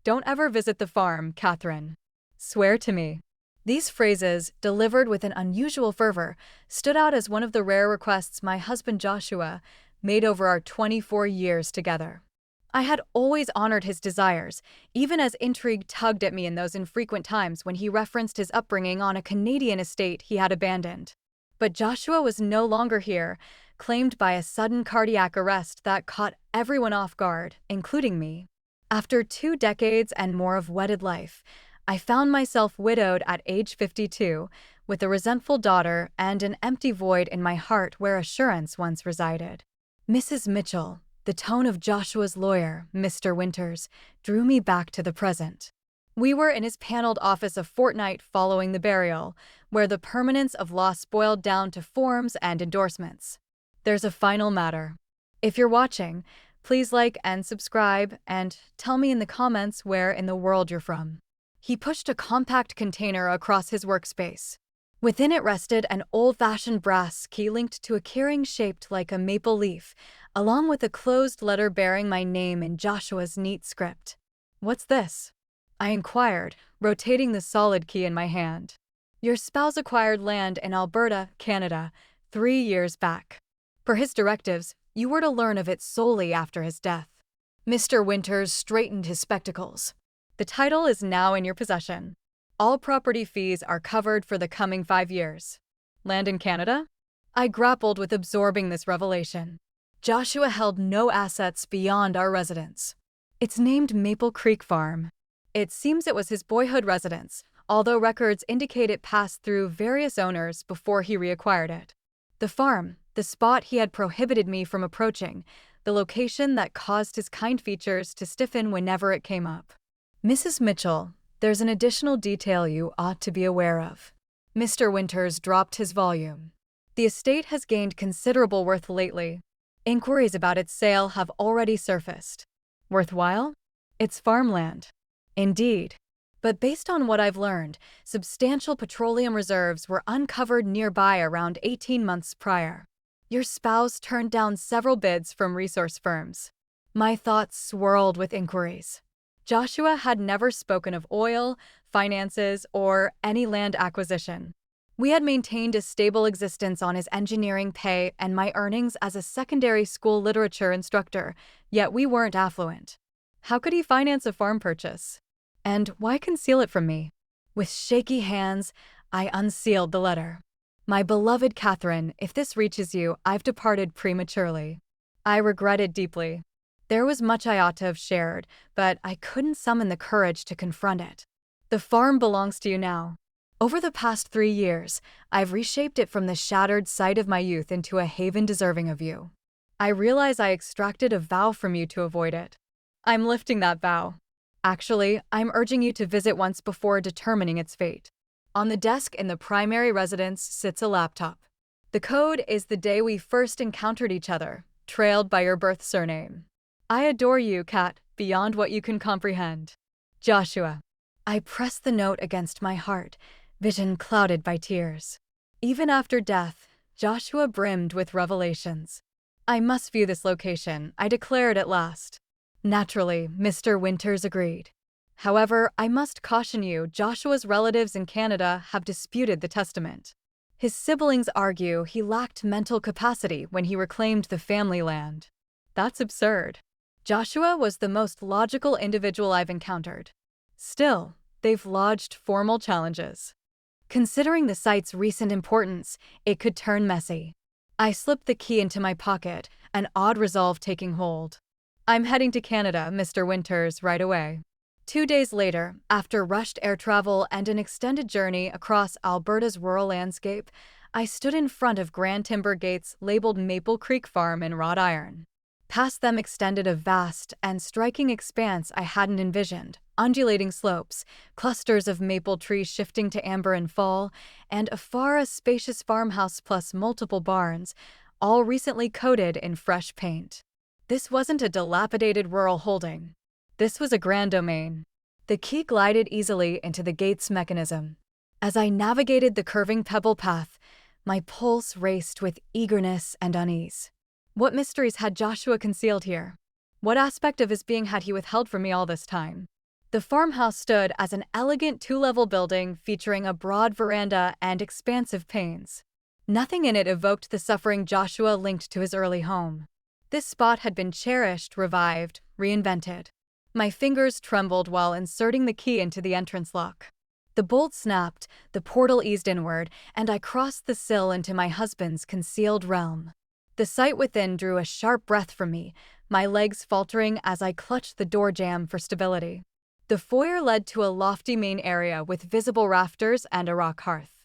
Don't ever visit the farm, Catherine. Swear to me. These phrases, delivered with an unusual fervor, stood out as one of the rare requests my husband Joshua made over our 24 years together. I had always honored his desires, even as intrigue tugged at me in those infrequent times when he referenced his upbringing on a Canadian estate he had abandoned. But Joshua was no longer here, claimed by a sudden cardiac arrest that caught everyone off guard, including me. After 2 decades and more of wedded life, I found myself widowed at age 52, with a resentful daughter and an empty void in my heart where assurance once resided. Mrs. Mitchell, the tone of Joshua's lawyer, Mr. Winters, drew me back to the present. We were in his paneled office a fortnight following the burial, where the permanence of loss boiled down to forms and endorsements. There's a final matter. If you're watching, please like and subscribe, and tell me in the comments where in the world you're from. He pushed a compact container across his workspace. Within it rested an old-fashioned brass key linked to a keyring shaped like a maple leaf, along with a closed letter bearing my name in Joshua's neat script. "What's this?" I inquired, rotating the solid key in my hand. "Your spouse acquired land in Alberta, Canada, 3 years back. Per his directives, you were to learn of it solely after his death." Mr. Winters straightened his spectacles. "The title is now in your possession. All property fees are covered for the coming 5 years. Land in Canada?" I grappled with absorbing this revelation. Joshua held no assets beyond our residence. It's named Maple Creek Farm. It seems it was his boyhood residence, although records indicate it passed through various owners before he reacquired it. The farm, the spot he had prohibited me from approaching, the location that caused his kind features to stiffen whenever it came up. "Mrs. Mitchell, there's an additional detail you ought to be aware of." Mr. Winters dropped his volume. "The estate has gained considerable worth lately. Inquiries about its sale have already surfaced." "Worthwhile?" "It's farmland." "Indeed. But based on what I've learned, substantial petroleum reserves were uncovered nearby around 18 months prior. Your spouse turned down several bids from resource firms." My thoughts swirled with inquiries. Joshua had never spoken of oil, finances, or any land acquisition. We had maintained a stable existence on his engineering pay and my earnings as a secondary school literature instructor, yet we weren't affluent. How could he finance a farm purchase? And why conceal it from me? With shaky hands, I unsealed the letter. "My beloved Catherine, if this reaches you, I've departed prematurely." I regretted deeply. There was much I ought to have shared, but I couldn't summon the courage to confront it. "The farm belongs to you now. Over the past 3 years, I've reshaped it from the shattered site of my youth into a haven deserving of you. I realize I extracted a vow from you to avoid it. I'm lifting that vow. Actually, I'm urging you to visit once before determining its fate. On the desk in the primary residence sits a laptop. The code is the day we first encountered each other, trailed by your birth surname. I adore you, Kat, beyond what you can comprehend. Joshua." I pressed the note against my heart, vision clouded by tears. Even after death, Joshua brimmed with revelations. "I must view this location," I declared at last. Naturally, Mr. Winters agreed. "However, I must caution you, Joshua's relatives in Canada have disputed the testament. His siblings argue he lacked mental capacity when he reclaimed the family land." That's absurd. Joshua was the most logical individual I've encountered. Still, they've lodged formal challenges. Considering the site's recent importance, it could turn messy. I slipped the key into my pocket, an odd resolve taking hold. "I'm heading to Canada, Mr. Winters, right away." 2 days later, after rushed air travel and an extended journey across Alberta's rural landscape, I stood in front of grand timber gates labeled Maple Creek Farm in wrought iron. Past them extended a vast and striking expanse I hadn't envisioned, undulating slopes, clusters of maple trees shifting to amber in fall, and afar a spacious farmhouse plus multiple barns, all recently coated in fresh paint. This wasn't a dilapidated rural holding. This was a grand domain. The key glided easily into the gate's mechanism. As I navigated the curving pebble path, my pulse raced with eagerness and unease. What mysteries had Joshua concealed here? What aspect of his being had he withheld from me all this time? The farmhouse stood as an elegant two-level building featuring a broad veranda and expansive panes. Nothing in it evoked the suffering Joshua linked to his early home. This spot had been cherished, revived, reinvented. My fingers trembled while inserting the key into the entrance lock. The bolt snapped, the portal eased inward, and I crossed the sill into my husband's concealed realm. The sight within drew a sharp breath from me, my legs faltering as I clutched the door jamb for stability. The foyer led to a lofty main area with visible rafters and a rock hearth.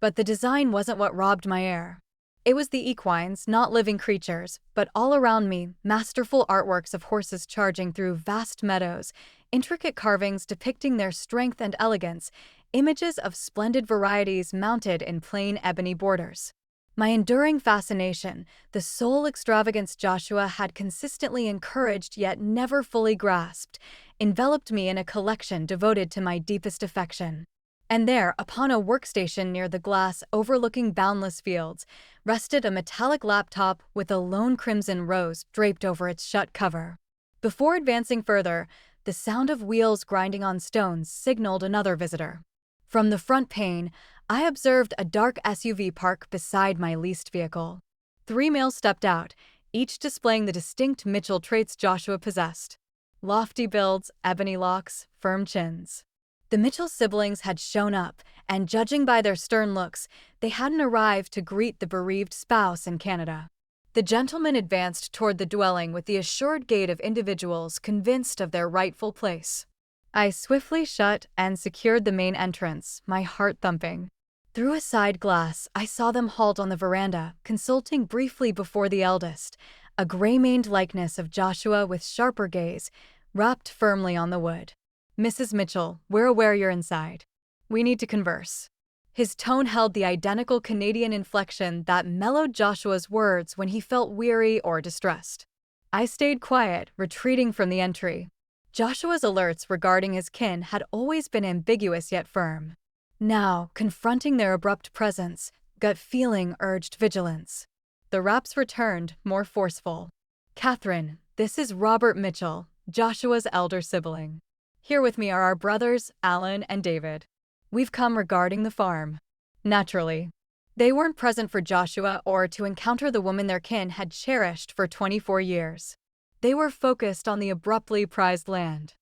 But the design wasn't what robbed my air. It was the equines, not living creatures, but all around me, masterful artworks of horses charging through vast meadows, intricate carvings depicting their strength and elegance, images of splendid varieties mounted in plain ebony borders. My enduring fascination, the sole extravagance Joshua had consistently encouraged yet never fully grasped, enveloped me in a collection devoted to my deepest affection. And there, upon a workstation near the glass overlooking boundless fields, rested a metallic laptop with a lone crimson rose draped over its shut cover. Before advancing further, the sound of wheels grinding on stones signaled another visitor. From the front pane, I observed a dark SUV park beside my leased vehicle. 3 males stepped out, each displaying the distinct Mitchell traits Joshua possessed. Lofty builds, ebony locks, firm chins. The Mitchell siblings had shown up, and judging by their stern looks, they hadn't arrived to greet the bereaved spouse in Canada. The gentleman advanced toward the dwelling with the assured gait of individuals convinced of their rightful place. I swiftly shut and secured the main entrance, my heart thumping. Through a side glass, I saw them halt on the veranda, consulting briefly before the eldest, a gray-maned likeness of Joshua with sharper gaze, wrapped firmly on the wood. "Mrs. Mitchell, we're aware you're inside. We need to converse." His tone held the identical Canadian inflection that mellowed Joshua's words when he felt weary or distressed. I stayed quiet, retreating from the entry. Joshua's alerts regarding his kin had always been ambiguous yet firm. Now, confronting their abrupt presence, gut feeling urged vigilance. The raps returned, more forceful. "Catherine, this is Robert Mitchell, Joshua's elder sibling. Here with me are our brothers, Alan and David. We've come regarding the farm." Naturally, they weren't present for Joshua or to encounter the woman their kin had cherished for 24 years. They were focused on the abruptly prized land.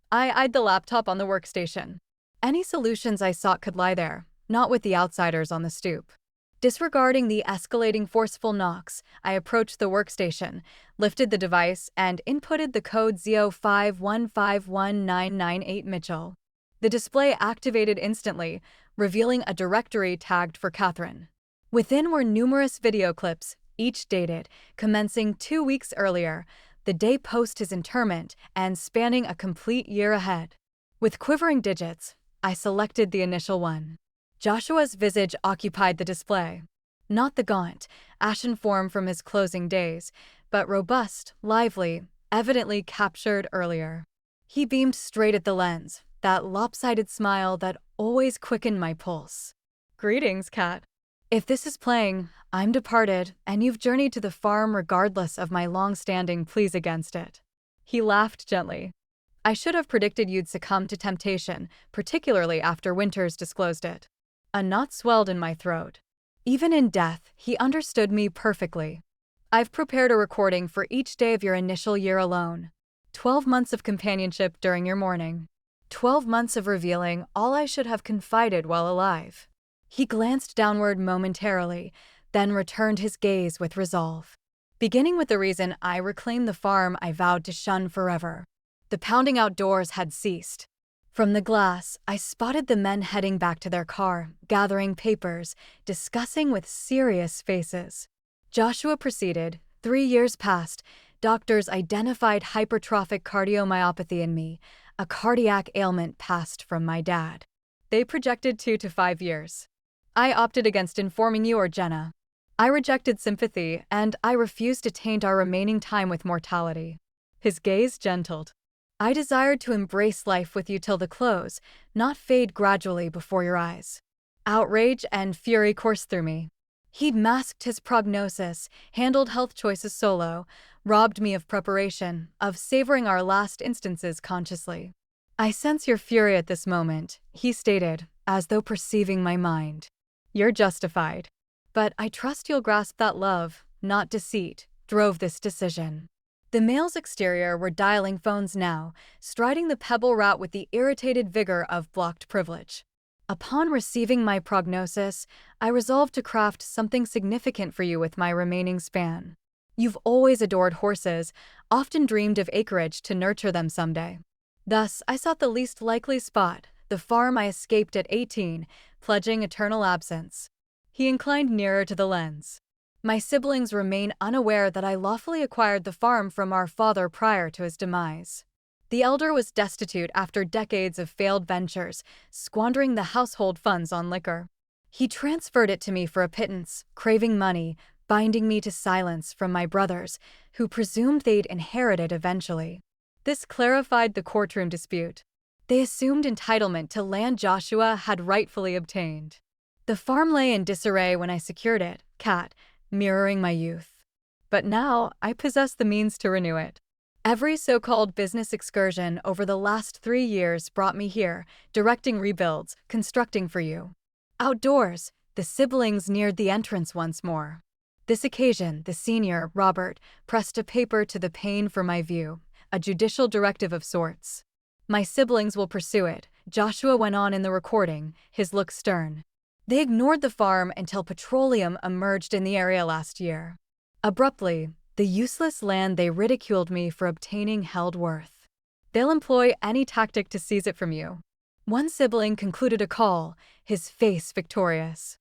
I eyed the laptop on the workstation. Any solutions I sought could lie there, not with the outsiders on the stoop. Disregarding the escalating forceful knocks, I approached the workstation, lifted the device, and inputted the code Z05151998 Mitchell. The display activated instantly, revealing a directory tagged for Catherine. Within were numerous video clips, each dated, commencing 2 weeks earlier, the day post his interment, and spanning a complete year ahead. With quivering digits, I selected the initial one. Joshua's visage occupied the display. Not the gaunt, ashen form from his closing days, but robust, lively, evidently captured earlier. He beamed straight at the lens, that lopsided smile that always quickened my pulse. "Greetings, Cat. If this is playing, I'm departed, and you've journeyed to the farm regardless of my long-standing pleas against it." He laughed gently. "I should have predicted you'd succumb to temptation, particularly after Winters disclosed it." A knot swelled in my throat. Even in death, he understood me perfectly. "I've prepared a recording for each day of your initial year alone. 12 months of companionship during your mourning. 12 months of revealing all I should have confided while alive." He glanced downward momentarily, then returned his gaze with resolve. Beginning with the reason I reclaimed the farm I vowed to shun forever. The pounding outdoors had ceased. From the glass, I spotted the men heading back to their car, gathering papers, discussing with serious faces. Joshua proceeded. 3 years passed. Doctors identified hypertrophic cardiomyopathy in me, a cardiac ailment passed from my dad. They projected 2 to 5 years. I opted against informing you or Jenna. I rejected sympathy, and I refused to taint our remaining time with mortality. His gaze gentled. I desired to embrace life with you till the close, not fade gradually before your eyes. Outrage and fury coursed through me. He'd masked his prognosis, handled health choices solo, robbed me of preparation, of savoring our last instances consciously. I sense your fury at this moment, he stated, as though perceiving my mind. You're justified. But I trust you'll grasp that love, not deceit, drove this decision. The male's exterior were dialing phones now, striding the pebble route with the irritated vigor of blocked privilege. Upon receiving my prognosis, I resolved to craft something significant for you with my remaining span. You've always adored horses, often dreamed of acreage to nurture them someday. Thus, I sought the least likely spot, the farm I escaped at 18, pledging eternal absence. He inclined nearer to the lens. My siblings remain unaware that I lawfully acquired the farm from our father prior to his demise. The elder was destitute after decades of failed ventures, squandering the household funds on liquor. He transferred it to me for a pittance, craving money, binding me to silence from my brothers, who presumed they'd inherit it eventually. This clarified the courtroom dispute. They assumed entitlement to land Joshua had rightfully obtained. The farm lay in disarray when I secured it, Kat, mirroring my youth. But now I possess the means to renew it. Every so-called business excursion over the last 3 years brought me here, directing rebuilds, constructing for you. Outdoors, the siblings neared the entrance once more. This occasion, the senior, Robert, pressed a paper to the pane for my view, a judicial directive of sorts. My siblings will pursue it, Joshua went on in the recording, his look stern. They ignored the farm until petroleum emerged in the area last year. Abruptly, the useless land they ridiculed me for obtaining held worth. They'll employ any tactic to seize it from you. One sibling concluded a call, his face victorious.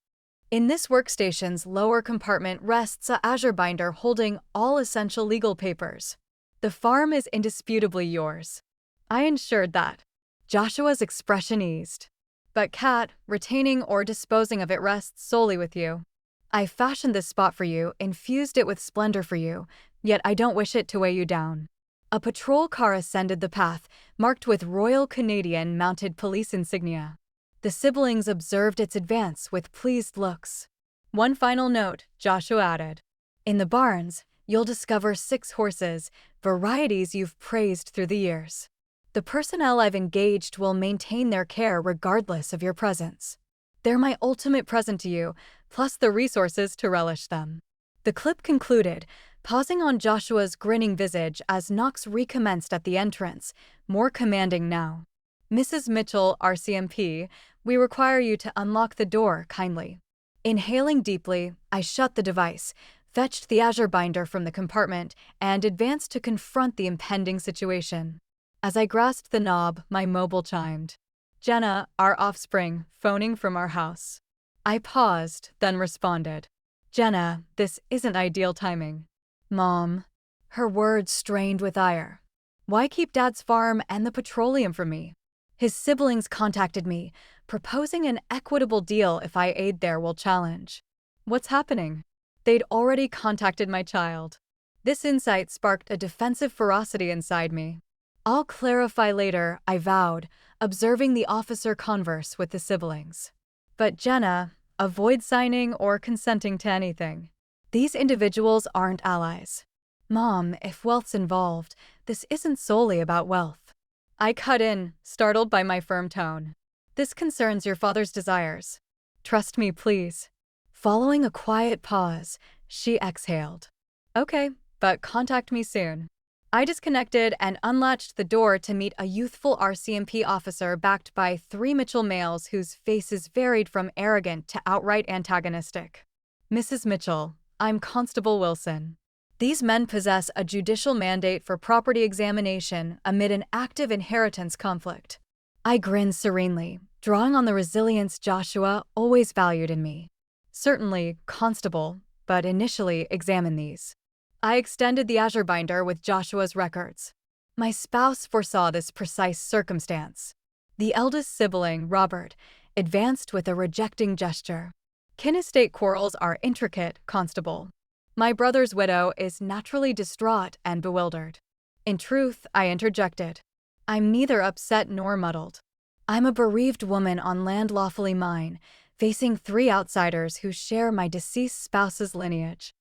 In this workstation's lower compartment rests a Azure binder holding all essential legal papers. The farm is indisputably yours. I ensured that. Joshua's expression eased. But Kat, retaining or disposing of it rests solely with you. I fashioned this spot for you, infused it with splendor for you, yet I don't wish it to weigh you down. A patrol car ascended the path, marked with Royal Canadian mounted police insignia. The siblings observed its advance with pleased looks. One final note, Joshua added. In the barns, you'll discover 6 horses, varieties you've praised through the years. The personnel I've engaged will maintain their care regardless of your presence. They're my ultimate present to you, plus the resources to relish them. The clip concluded, pausing on Joshua's grinning visage as Knox recommenced at the entrance, more commanding now. Mrs. Mitchell, RCMP, we require you to unlock the door, kindly. Inhaling deeply, I shut the device, fetched the Azure binder from the compartment, and advanced to confront the impending situation. As I grasped the knob, my mobile chimed. Jenna, our offspring, phoning from our house. I paused, then responded. Jenna, this isn't ideal timing. Mom. Her words strained with ire. Why keep Dad's farm and the petroleum from me? His siblings contacted me, proposing an equitable deal if I aid their will challenge. What's happening? They'd already contacted my child. This insight sparked a defensive ferocity inside me. I'll clarify later, I vowed, observing the officer converse with the siblings. But Jenna, avoid signing or consenting to anything. These individuals aren't allies. Mom, if wealth's involved, this isn't solely about wealth. I cut in, startled by my firm tone. This concerns your father's desires. Trust me, please. Following a quiet pause, she exhaled. Okay, but contact me soon. I disconnected and unlatched the door to meet a youthful RCMP officer backed by 3 Mitchell males whose faces varied from arrogant to outright antagonistic. Mrs. Mitchell, I'm Constable Wilson. These men possess a judicial mandate for property examination amid an active inheritance conflict. I grinned serenely, drawing on the resilience Joshua always valued in me. Certainly, Constable, but initially examine these. I extended the Azure binder with Joshua's records. My spouse foresaw this precise circumstance. The eldest sibling, Robert, advanced with a rejecting gesture. Kin estate quarrels are intricate, Constable. My brother's widow is naturally distraught and bewildered. In truth, I interjected. I'm neither upset nor muddled. I'm a bereaved woman on land lawfully mine, facing 3 outsiders who share my deceased spouse's lineage.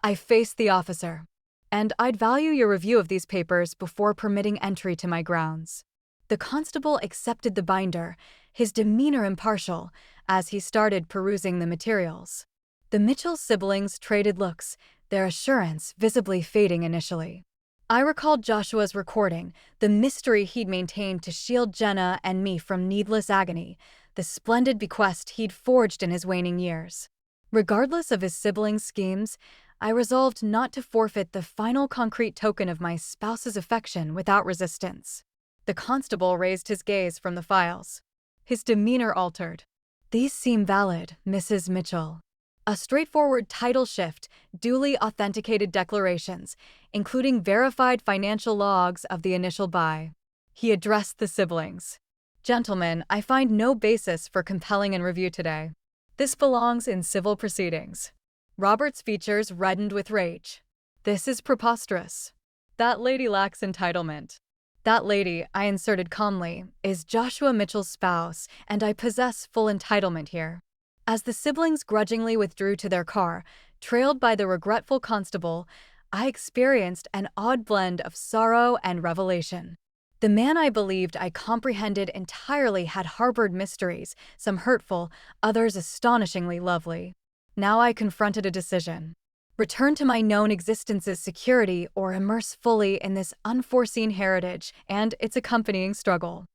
I faced the officer. And I'd value your review of these papers before permitting entry to my grounds. The constable accepted the binder, his demeanor impartial, as he started perusing the materials. The Mitchell siblings traded looks, their assurance visibly fading initially. I recalled Joshua's recording, the mystery he'd maintained to shield Jenna and me from needless agony, the splendid bequest he'd forged in his waning years. Regardless of his siblings' schemes, I resolved not to forfeit the final concrete token of my spouse's affection without resistance. The constable raised his gaze from the files. His demeanor altered. "These seem valid, Mrs. Mitchell." A straightforward title shift, duly authenticated declarations, including verified financial logs of the initial buy. He addressed the siblings. "Gentlemen, I find no basis for compelling in review today. This belongs in civil proceedings." Robert's features reddened with rage. "This is preposterous. That lady lacks entitlement." "That lady," I inserted calmly, "is Joshua Mitchell's spouse, and I possess full entitlement here." As the siblings grudgingly withdrew to their car, trailed by the regretful constable, I experienced an odd blend of sorrow and revelation. The man I believed I comprehended entirely had harbored mysteries, some hurtful, others astonishingly lovely. Now I confronted a decision. Return to my known existence's security or immerse fully in this unforeseen heritage and its accompanying struggle.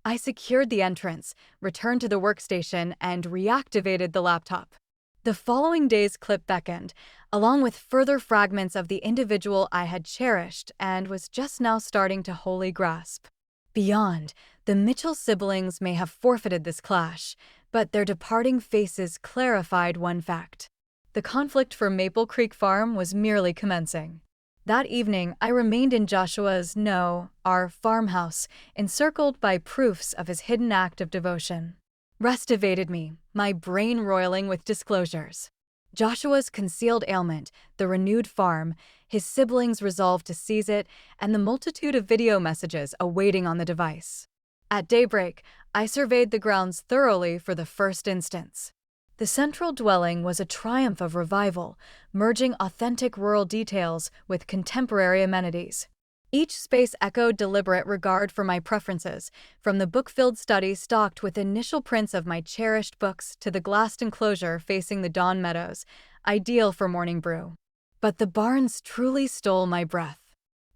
I secured the entrance, returned to the workstation, and reactivated the laptop. The following day's clip beckoned, along with further fragments of the individual I had cherished and was just now starting to wholly grasp. Beyond, the Mitchell siblings may have forfeited this clash, but their departing faces clarified one fact. The conflict for Maple Creek Farm was merely commencing. That evening, I remained in our farmhouse, encircled by proofs of his hidden act of devotion. Rest evaded me, my brain roiling with disclosures. Joshua's concealed ailment, the renewed farm, his siblings' resolve to seize it, and the multitude of video messages awaiting on the device. At daybreak, I surveyed the grounds thoroughly for the first instance. The central dwelling was a triumph of revival, merging authentic rural details with contemporary amenities. Each space echoed deliberate regard for my preferences, from the book-filled study stocked with initial prints of my cherished books to the glassed enclosure facing the Dawn Meadows, ideal for morning brew. But the barns truly stole my breath.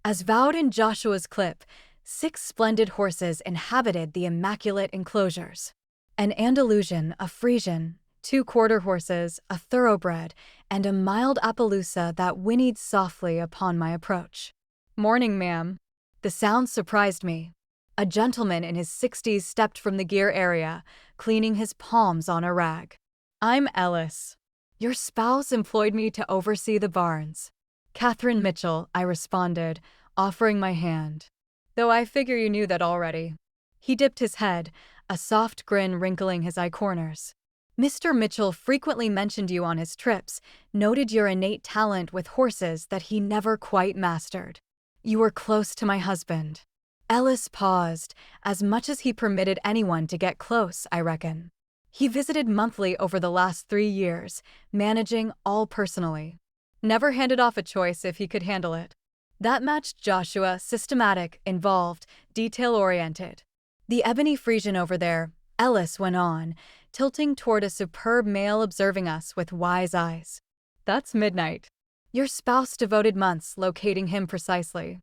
As vowed in Joshua's clip, 6 splendid horses inhabited the immaculate enclosures. An Andalusian, a Frisian, 2 quarter horses, a thoroughbred, and a mild Appaloosa that whinnied softly upon my approach. "Morning, ma'am." The sound surprised me. A gentleman in his 60s stepped from the gear area, cleaning his palms on a rag. "I'm Ellis. Your spouse employed me to oversee the barns." "Catherine Mitchell," I responded, offering my hand. "Though I figure you knew that already." He dipped his head, a soft grin wrinkling his eye corners. "Mr. Mitchell frequently mentioned you on his trips, noted your innate talent with horses that he never quite mastered. You were close to my husband." Ellis paused, as much as he permitted anyone to get close, I reckon. He visited monthly over the last 3 years, managing all personally. Never handed off a choice if he could handle it. That matched Joshua, systematic, involved, detail-oriented. "The ebony Frisian over there," Ellis went on, tilting toward a superb male observing us with wise eyes. "That's Midnight. Your spouse devoted months locating him precisely.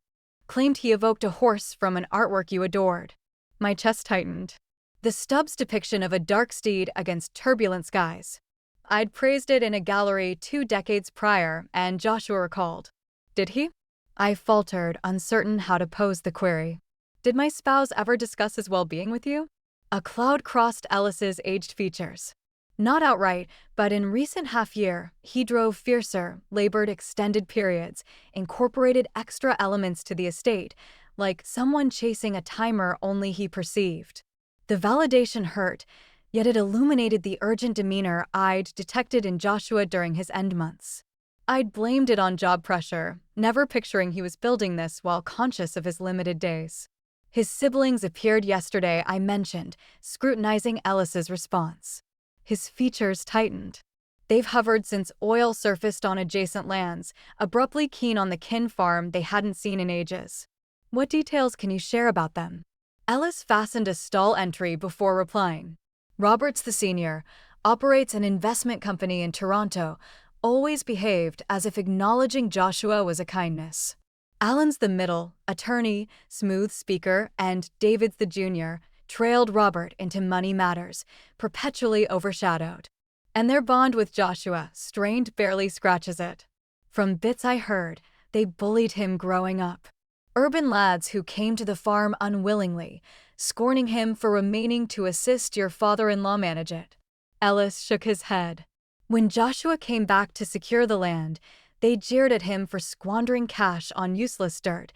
Claimed he evoked a horse from an artwork you adored." My chest tightened. The Stubbs depiction of a dark steed against turbulent skies. I'd praised it in a gallery 2 decades prior, and Joshua recalled. "Did he?" I faltered, uncertain how to pose the query. "Did my spouse ever discuss his well-being with you?" A cloud crossed Ellis's aged features. "Not outright, but in recent half-year, he drove fiercer, labored extended periods, incorporated extra elements to the estate, like someone chasing a timer only he perceived." The validation hurt, yet it illuminated the urgent demeanor I'd detected in Joshua during his end months. I'd blamed it on job pressure, never picturing he was building this while conscious of his limited days. His siblings appeared yesterday, I mentioned, scrutinizing Ellis's response. His features tightened. They've hovered since oil surfaced on adjacent lands, abruptly keen on the kin farm they hadn't seen in ages. "What details can you share about them?" Ellis fastened a stall entry before replying. Roberts the senior operates an investment company in Toronto, always behaved as if acknowledging Joshua was a kindness. Allen's the middle, attorney, smooth speaker, and David's the junior, trailed Robert into money matters, perpetually overshadowed. And their bond with Joshua, strained, barely scratches it. From bits I heard, they bullied him growing up. Urban lads who came to the farm unwillingly, scorning him for remaining to assist your father-in-law manage it. Ellis shook his head. When Joshua came back to secure the land, they jeered at him for squandering cash on useless dirt,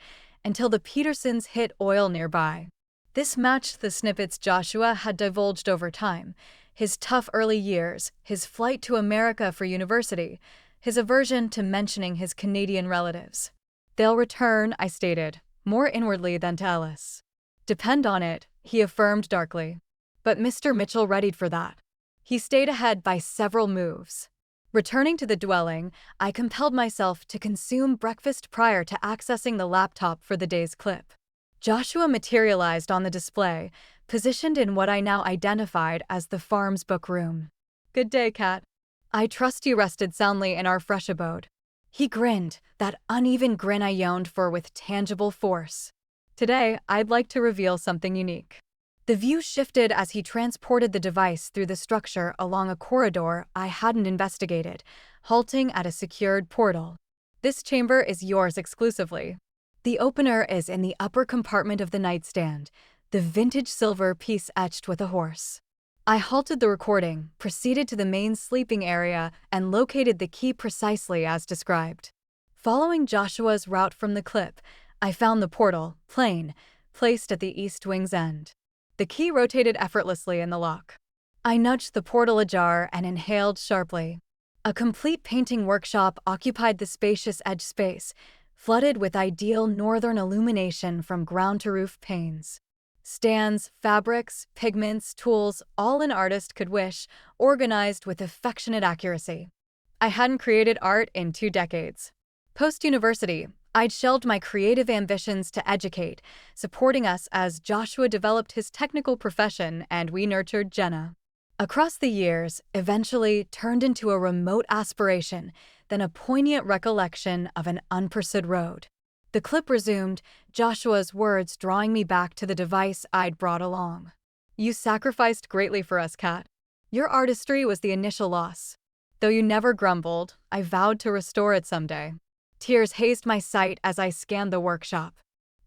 until the Petersons hit oil nearby. This matched the snippets Joshua had divulged over time: his tough early years, his flight to America for university, his aversion to mentioning his Canadian relatives. "They'll return," I stated, more inwardly than to Ellis. "Depend on it," he affirmed darkly. But Mr. Mitchell readied for that. He stayed ahead by several moves. Returning to the dwelling, I compelled myself to consume breakfast prior to accessing the laptop for the day's clip. Joshua materialized on the display, positioned in what I now identified as the farm's book room. "Good day, Kat. I trust you rested soundly in our fresh abode." He grinned, that uneven grin I yearned for with tangible force. "Today, I'd like to reveal something unique." The view shifted as he transported the device through the structure along a corridor I hadn't investigated, halting at a secured portal. "This chamber is yours exclusively. The opener is in the upper compartment of the nightstand, the vintage silver piece etched with a horse." I halted the recording, proceeded to the main sleeping area, and located the key precisely as described. Following Joshua's route from the clip, I found the portal, plain, placed at the east wing's end. The key rotated effortlessly in the lock. I nudged the portal ajar and inhaled sharply. A complete painting workshop occupied the spacious edge space, flooded with ideal northern illumination from ground-to-roof panes. Stands, fabrics, pigments, tools, all an artist could wish, organized with affectionate accuracy. I hadn't created art in 2 decades. Post-university, I'd shelved my creative ambitions to educate, supporting us as Joshua developed his technical profession and we nurtured Jenna. Across the years, eventually turned into a remote aspiration, then a poignant recollection of an unpursued road. The clip resumed, Joshua's words drawing me back to the device I'd brought along. "You sacrificed greatly for us, Kat. Your artistry was the initial loss. Though you never grumbled, I vowed to restore it someday." Tears hazed my sight as I scanned the workshop.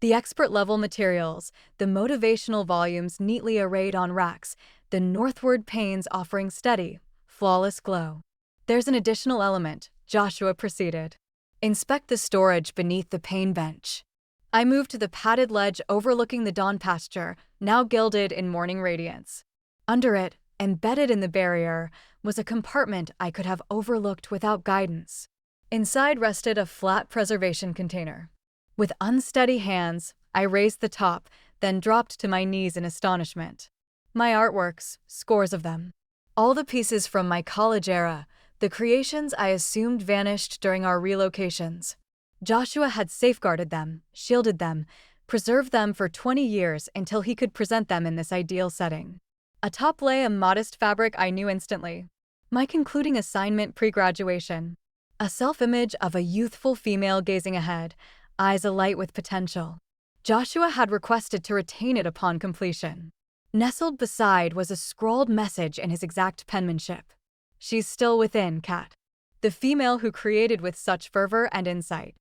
The expert-level materials, the motivational volumes neatly arrayed on racks, the northward panes offering steady, flawless glow. "There's an additional element," Joshua proceeded. "Inspect the storage beneath the pane bench." I moved to the padded ledge overlooking the dawn pasture, now gilded in morning radiance. Under it, embedded in the barrier, was a compartment I could have overlooked without guidance. Inside rested a flat preservation container. With unsteady hands, I raised the top, then dropped to my knees in astonishment. My artworks, scores of them. All the pieces from my college era, the creations I assumed vanished during our relocations. Joshua had safeguarded them, shielded them, preserved them for 20 years until he could present them in this ideal setting. Atop lay a modest fabric I knew instantly. My concluding assignment pre-graduation. A self-image of a youthful female gazing ahead, eyes alight with potential. Joshua had requested to retain it upon completion. Nestled beside was a scrawled message in his exact penmanship. "She's still within, Kat. The female who created with such fervor and insight.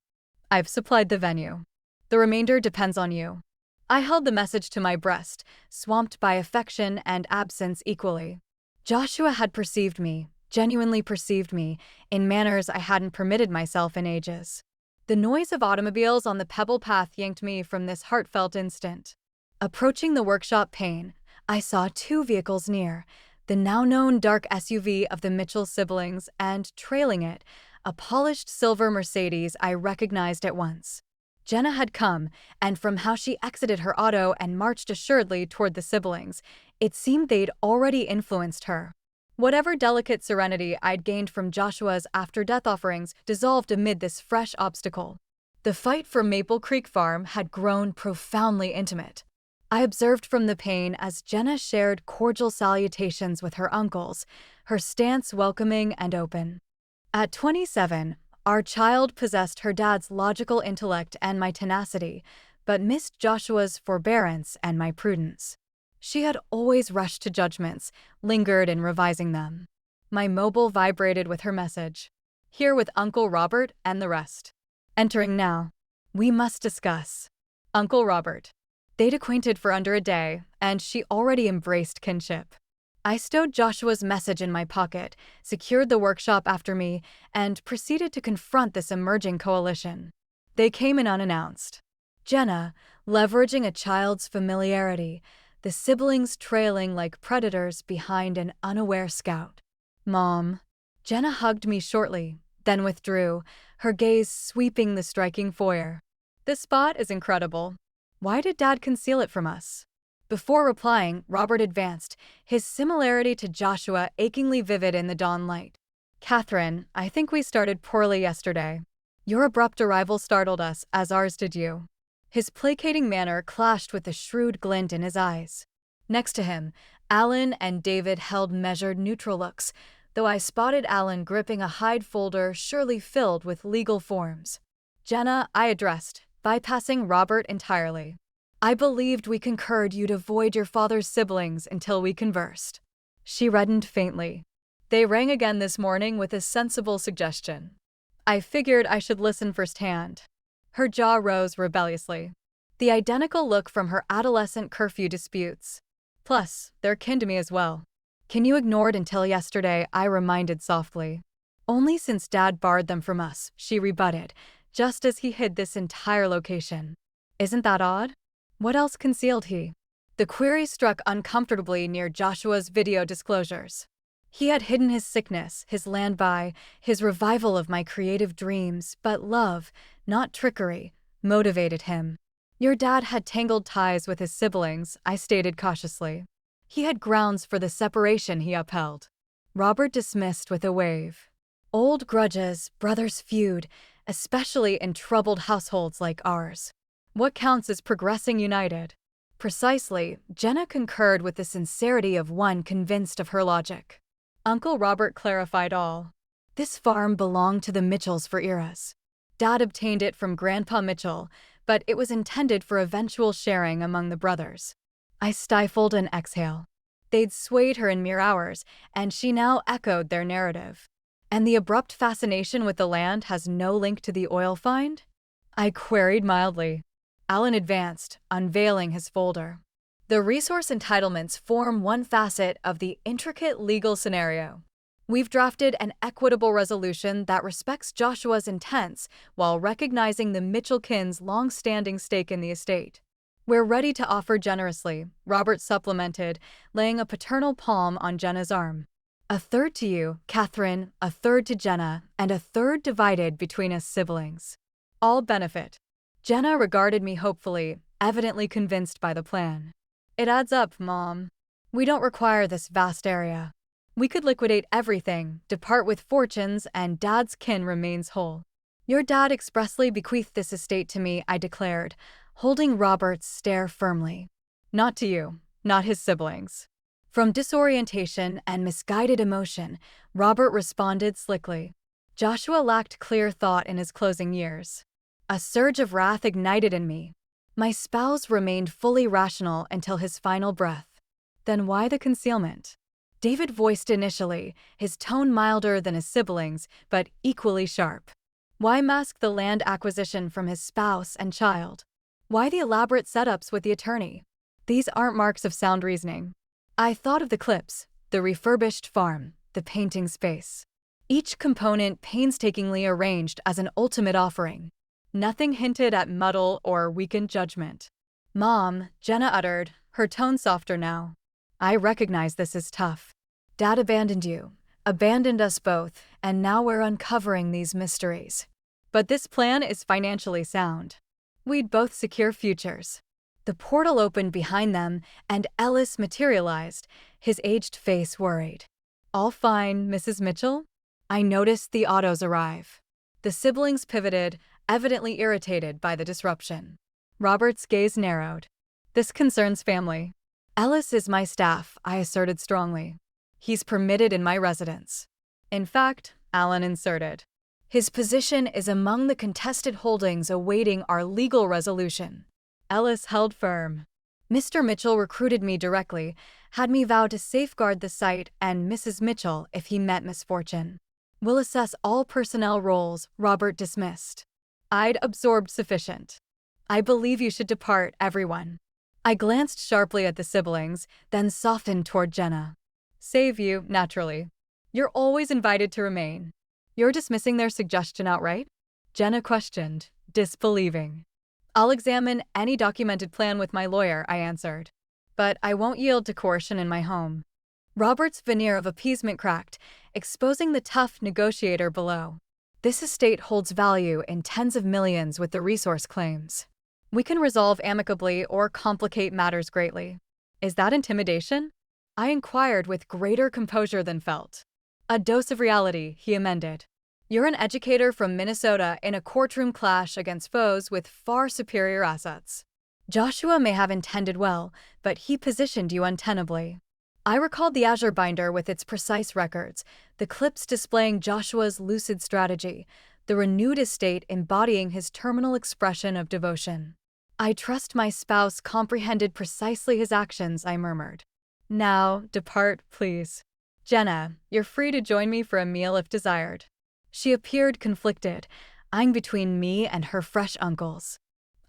I've supplied the venue. The remainder depends on you." I held the message to my breast, swamped by affection and absence equally. Joshua had perceived me, genuinely perceived me, in manners I hadn't permitted myself in ages. The noise of automobiles on the pebble path yanked me from this heartfelt instant. Approaching the workshop pane, I saw 2 vehicles near, the now-known dark SUV of the Mitchell siblings and, trailing it, a polished silver Mercedes I recognized at once. Jenna had come, and from how she exited her auto and marched assuredly toward the siblings, it seemed they'd already influenced her. Whatever delicate serenity I'd gained from Joshua's after-death offerings dissolved amid this fresh obstacle. The fight for Maple Creek Farm had grown profoundly intimate. I observed from the pane as Jenna shared cordial salutations with her uncles, her stance welcoming and open. At 27, our child possessed her dad's logical intellect and my tenacity, but missed Joshua's forbearance and my prudence. She had always rushed to judgments, lingered in revising them. My mobile vibrated with her message. Here with Uncle Robert and the rest. Entering now. We must discuss. Uncle Robert. They'd acquainted for under a day, and she already embraced kinship. I stowed Joshua's message in my pocket, secured the workshop after me, and proceeded to confront this emerging coalition. They came in unannounced. Jenna, leveraging a child's familiarity, the siblings trailing like predators behind an unaware scout. Mom. Jenna hugged me shortly, then withdrew, her gaze sweeping the striking foyer. This spot is incredible. Why did Dad conceal it from us? Before replying, Robert advanced, his similarity to Joshua achingly vivid in the dawn light. Catherine, I think we started poorly yesterday. Your abrupt arrival startled us, as ours did you. His placating manner clashed with the shrewd glint in his eyes. Next to him, Alan and David held measured, neutral looks, though I spotted Alan gripping a hide folder surely filled with legal forms. Jenna, I addressed, bypassing Robert entirely. I believed we concurred you'd avoid your father's siblings until we conversed. She reddened faintly. They rang again this morning with a sensible suggestion. I figured I should listen firsthand. Her jaw rose rebelliously. The identical look from her adolescent curfew disputes. Plus, they're kin to me as well. Can you ignore it until yesterday? I reminded softly. Only since Dad barred them from us, she rebutted, just as he hid this entire location. Isn't that odd? What else concealed he? The query struck uncomfortably near Joshua's video disclosures. He had hidden his sickness, his land-by, his revival of my creative dreams, but love, not trickery, motivated him. Your dad had tangled ties with his siblings, I stated cautiously. He had grounds for the separation he upheld. Robert dismissed with a wave. Old grudges, brothers feud, especially in troubled households like ours. What counts as progressing united? Precisely, Jenna concurred with the sincerity of one convinced of her logic. Uncle Robert clarified all. This farm belonged to the Mitchells for eras. Dad obtained it from Grandpa Mitchell, but it was intended for eventual sharing among the brothers. I stifled an exhale. They'd swayed her in mere hours, and she now echoed their narrative. And the abrupt fascination with the land has no link to the oil find? I queried mildly. Alan advanced, unveiling his folder. The resource entitlements form one facet of the intricate legal scenario. We've drafted an equitable resolution that respects Joshua's intents while recognizing the Mitchell-kin's long-standing stake in the estate. We're ready to offer generously, Robert supplemented, laying a paternal palm on Jenna's arm. A third to you, Catherine, a third to Jenna, and a third divided between us siblings. All benefit. Jenna regarded me hopefully, evidently convinced by the plan. It adds up, Mom. We don't require this vast area. We could liquidate everything, depart with fortunes, and Dad's kin remains whole. Your dad expressly bequeathed this estate to me, I declared, holding Robert's stare firmly. Not to you, not his siblings. From disorientation and misguided emotion, Robert responded slickly. Joshua lacked clear thought in his closing years. A surge of wrath ignited in me. My spouse remained fully rational until his final breath. Then why the concealment? David voiced initially, his tone milder than his siblings, but equally sharp. Why mask the land acquisition from his spouse and child? Why the elaborate setups with the attorney? These aren't marks of sound reasoning. I thought of the clips, the refurbished farm, the painting space. Each component painstakingly arranged as an ultimate offering. Nothing hinted at muddle or weakened judgment. Mom, Jenna uttered, her tone softer now. I recognize this is tough. Dad abandoned you, abandoned us both, and now we're uncovering these mysteries. But this plan is financially sound. We'd both secure futures. The portal opened behind them, and Ellis materialized, his aged face worried. All fine, Mrs. Mitchell? I noticed the autos arrive. The siblings pivoted, evidently irritated by the disruption. Robert's gaze narrowed. This concerns family. Ellis is my staff, I asserted strongly. He's permitted in my residence. In fact, Alan inserted. His position is among the contested holdings awaiting our legal resolution. Ellis held firm. Mr. Mitchell recruited me directly, had me vow to safeguard the site and Mrs. Mitchell if he met misfortune. We'll assess all personnel roles, Robert dismissed. I'd absorbed sufficient. I believe you should depart, everyone. I glanced sharply at the siblings, then softened toward Jenna. Save you, naturally. You're always invited to remain. You're dismissing their suggestion outright? Jenna questioned, disbelieving. I'll examine any documented plan with my lawyer, I answered. But I won't yield to coercion in my home. Robert's veneer of appeasement cracked, exposing the tough negotiator below. This estate holds value in tens of millions with the resource claims. We can resolve amicably or complicate matters greatly. Is that intimidation? I inquired with greater composure than felt. A dose of reality, he amended. You're an educator from Minnesota in a courtroom clash against foes with far superior assets. Joshua may have intended well, but he positioned you untenably. I recalled the Azure binder with its precise records, the clips displaying Joshua's lucid strategy, the renewed estate embodying his terminal expression of devotion. I trust my spouse comprehended precisely his actions, I murmured. Now, depart, please. Jenna, you're free to join me for a meal if desired. She appeared conflicted, eyeing between me and her fresh uncles.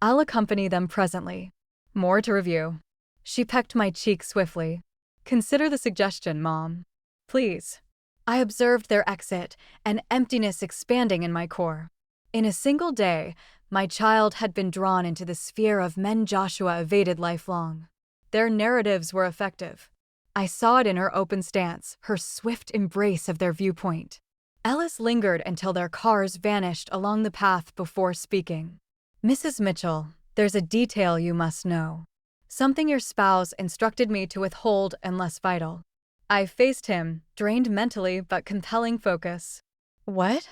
I'll accompany them presently. More to review. She pecked my cheek swiftly. Consider the suggestion, Mom. Please. I observed their exit, an emptiness expanding in my core. In a single day, my child had been drawn into the sphere of men Joshua evaded lifelong. Their narratives were effective. I saw it in her open stance, her swift embrace of their viewpoint. Ellis lingered until their cars vanished along the path before speaking. Mrs. Mitchell, there's a detail you must know. Something your spouse instructed me to withhold unless vital. I faced him, drained mentally but compelling focus. What?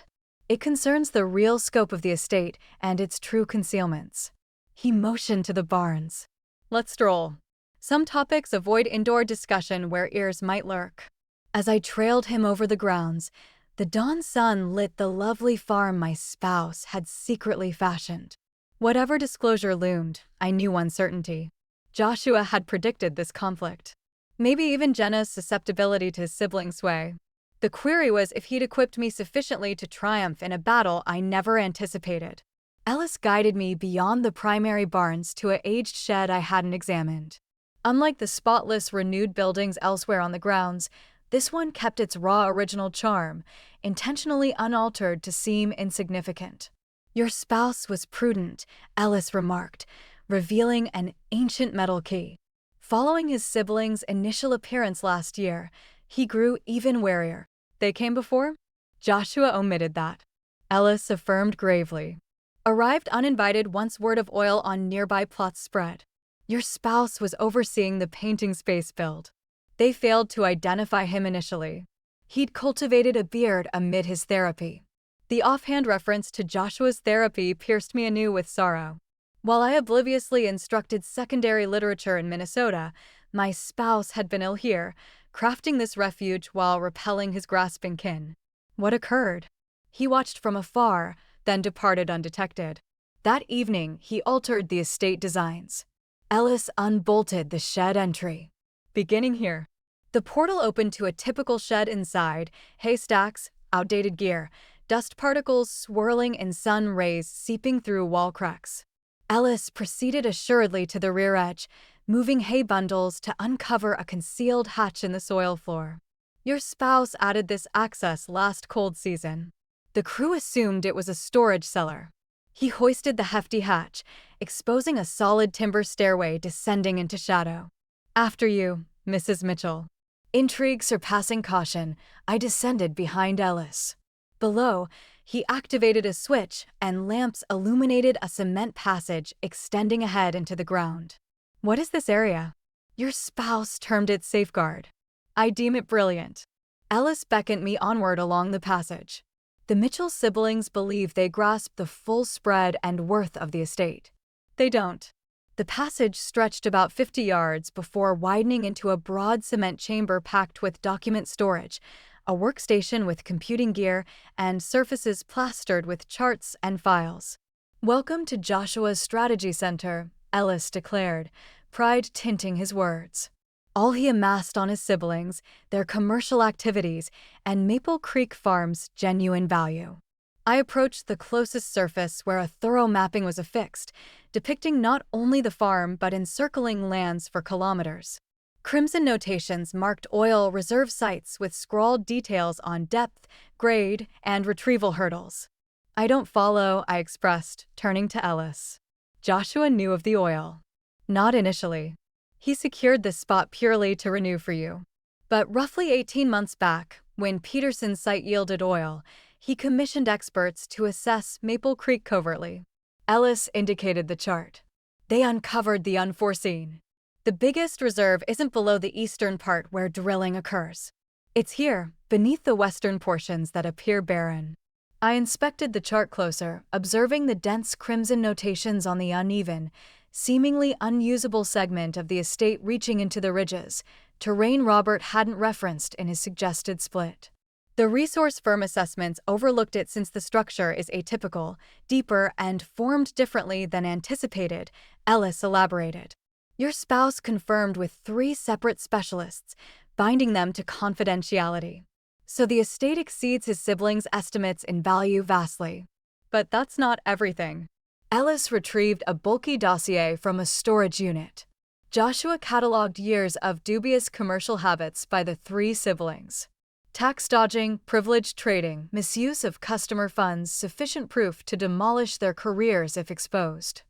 It concerns the real scope of the estate and its true concealments. He motioned to the barns. Let's stroll. Some topics avoid indoor discussion where ears might lurk. As I trailed him over the grounds, the dawn sun lit the lovely farm my spouse had secretly fashioned. Whatever disclosure loomed, I knew one certainty. Joshua had predicted this conflict. Maybe even Jenna's susceptibility to sibling sway. The query was if he'd equipped me sufficiently to triumph in a battle I never anticipated. Ellis guided me beyond the primary barns to an aged shed I hadn't examined. Unlike the spotless, renewed buildings elsewhere on the grounds, this one kept its raw original charm, intentionally unaltered to seem insignificant. Your spouse was prudent, Ellis remarked, revealing an ancient metal key. Following his siblings' initial appearance last year, he grew even warier. They came before? Joshua omitted that. Ellis affirmed gravely. Arrived uninvited once word of oil on nearby plots spread. Your spouse was overseeing the painting space build. They failed to identify him initially. He'd cultivated a beard amid his therapy. The offhand reference to Joshua's therapy pierced me anew with sorrow. While I obliviously instructed secondary literature in Minnesota, my spouse had been ill here, crafting this refuge while repelling his grasping kin. What occurred? He watched from afar, then departed undetected. That evening, he altered the estate designs. Ellis unbolted the shed entry. Beginning here. The portal opened to a typical shed inside, haystacks, outdated gear, dust particles swirling in sun rays seeping through wall cracks. Ellis proceeded assuredly to the rear edge, moving hay bundles to uncover a concealed hatch in the soil floor. Your spouse added this access last cold season. The crew assumed it was a storage cellar. He hoisted the hefty hatch, exposing a solid timber stairway descending into shadow. After you, Mrs. Mitchell. Intrigue surpassing caution, I descended behind Ellis. Below, he activated a switch and lamps illuminated a cement passage extending ahead into the ground. What is this area? Your spouse termed it safeguard. I deem it brilliant. Ellis beckoned me onward along the passage. The Mitchell siblings believe they grasp the full spread and worth of the estate. They don't. The passage stretched about 50 yards before widening into a broad cement chamber packed with document storage, a workstation with computing gear, and surfaces plastered with charts and files. "Welcome to Joshua's Strategy Center," Ellis declared, pride tinting his words. All he amassed on his siblings, their commercial activities, and Maple Creek Farm's genuine value. I approached the closest surface where a thorough mapping was affixed, depicting not only the farm but encircling lands for kilometers. Crimson notations marked oil reserve sites with scrawled details on depth, grade, and retrieval hurdles. "I don't follow," I expressed, turning to Ellis. "Joshua knew of the oil." "Not initially. He secured this spot purely to renew for you. But roughly 18 months back, when Peterson's site yielded oil, he commissioned experts to assess Maple Creek covertly." Ellis indicated the chart. "They uncovered the unforeseen. The biggest reserve isn't below the eastern part where drilling occurs. It's here, beneath the western portions that appear barren." I inspected the chart closer, observing the dense crimson notations on the uneven, seemingly unusable segment of the estate reaching into the ridges, terrain Robert hadn't referenced in his suggested split. "The resource firm assessments overlooked it since the structure is atypical, deeper, and formed differently than anticipated," Ellis elaborated. "Your spouse confirmed with 3 separate specialists, binding them to confidentiality. So the estate exceeds his siblings' estimates in value vastly." "But that's not everything." Ellis retrieved a bulky dossier from a storage unit. Joshua cataloged years of dubious commercial habits by the 3 siblings. Tax dodging, privileged trading, misuse of customer funds, sufficient proof to demolish their careers if exposed.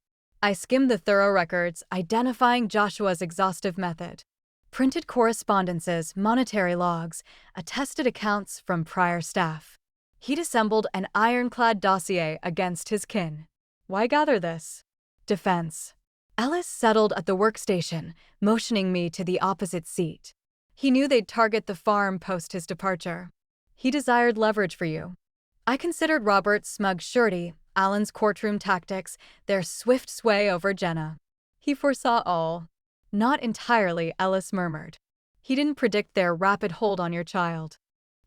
I skimmed the thorough records, identifying Joshua's exhaustive method. Printed correspondences, monetary logs, attested accounts from prior staff. He'd assembled an ironclad dossier against his kin. Why gather this? Defense. Ellis settled at the workstation, motioning me to the opposite seat. He knew they'd target the farm post his departure. He desired leverage for you. I considered Robert's smug surety, Alan's courtroom tactics, their swift sway over Jenna. He foresaw all. "Not entirely," Ellis murmured. "He didn't predict their rapid hold on your child."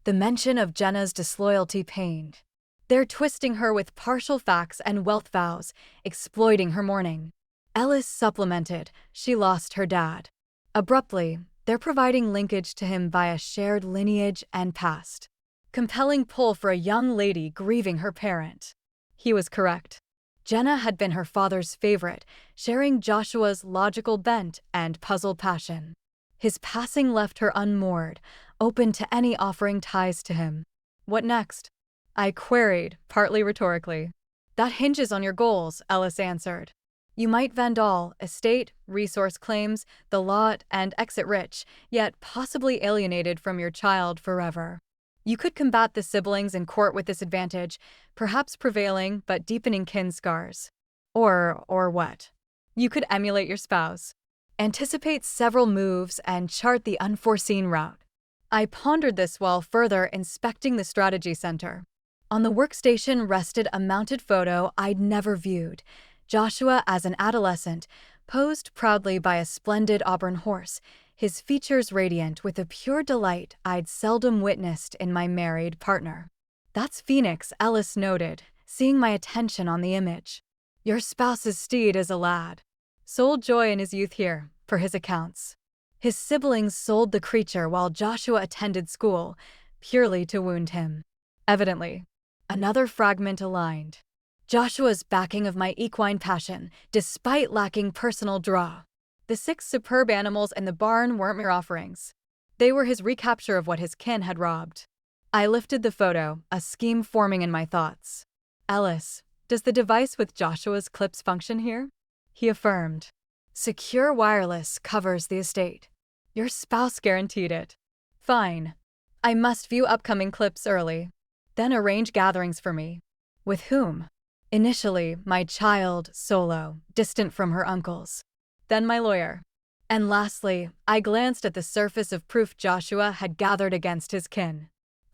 The mention of Jenna's disloyalty pained. "They're twisting her with partial facts and wealth vows, exploiting her mourning." Ellis supplemented, "She lost her dad." Abruptly, "They're providing linkage to him via shared lineage and past. Compelling pull for a young lady grieving her parent." He was correct. Jenna had been her father's favorite, sharing Joshua's logical bent and puzzled passion. His passing left her unmoored, open to any offering ties to him. "What next?" I queried, partly rhetorically. "That hinges on your goals," Ellis answered. "You might vend all, estate, resource claims, the lot, and exit rich, yet possibly alienated from your child forever. You could combat the siblings in court with this advantage, perhaps prevailing but deepening kin scars. Or what? You could emulate your spouse. Anticipate several moves and chart the unforeseen route." I pondered this while further inspecting the strategy center. On the workstation rested a mounted photo I'd never viewed. Joshua as an adolescent, posed proudly by a splendid auburn horse, his features radiant with a pure delight I'd seldom witnessed in my married partner. "That's Phoenix," Ellis noted, seeing my attention on the image. "Your spouse's steed is a lad. Sold joy in his youth here, per his accounts. His siblings sold the creature while Joshua attended school, purely to wound him. Evidently." Another fragment aligned. Joshua's backing of my equine passion, despite lacking personal draw. The 6 superb animals in the barn weren't mere offerings. They were his recapture of what his kin had robbed. I lifted the photo, a scheme forming in my thoughts. "Ellis, does the device with Joshua's clips function here?" He affirmed. "Secure wireless covers the estate. Your spouse guaranteed it." "Fine. I must view upcoming clips early. Then arrange gatherings for me." "With whom?" "Initially, my child, solo, distant from her uncles. Then my lawyer. And lastly, I glanced at the surface of proof Joshua had gathered against his kin.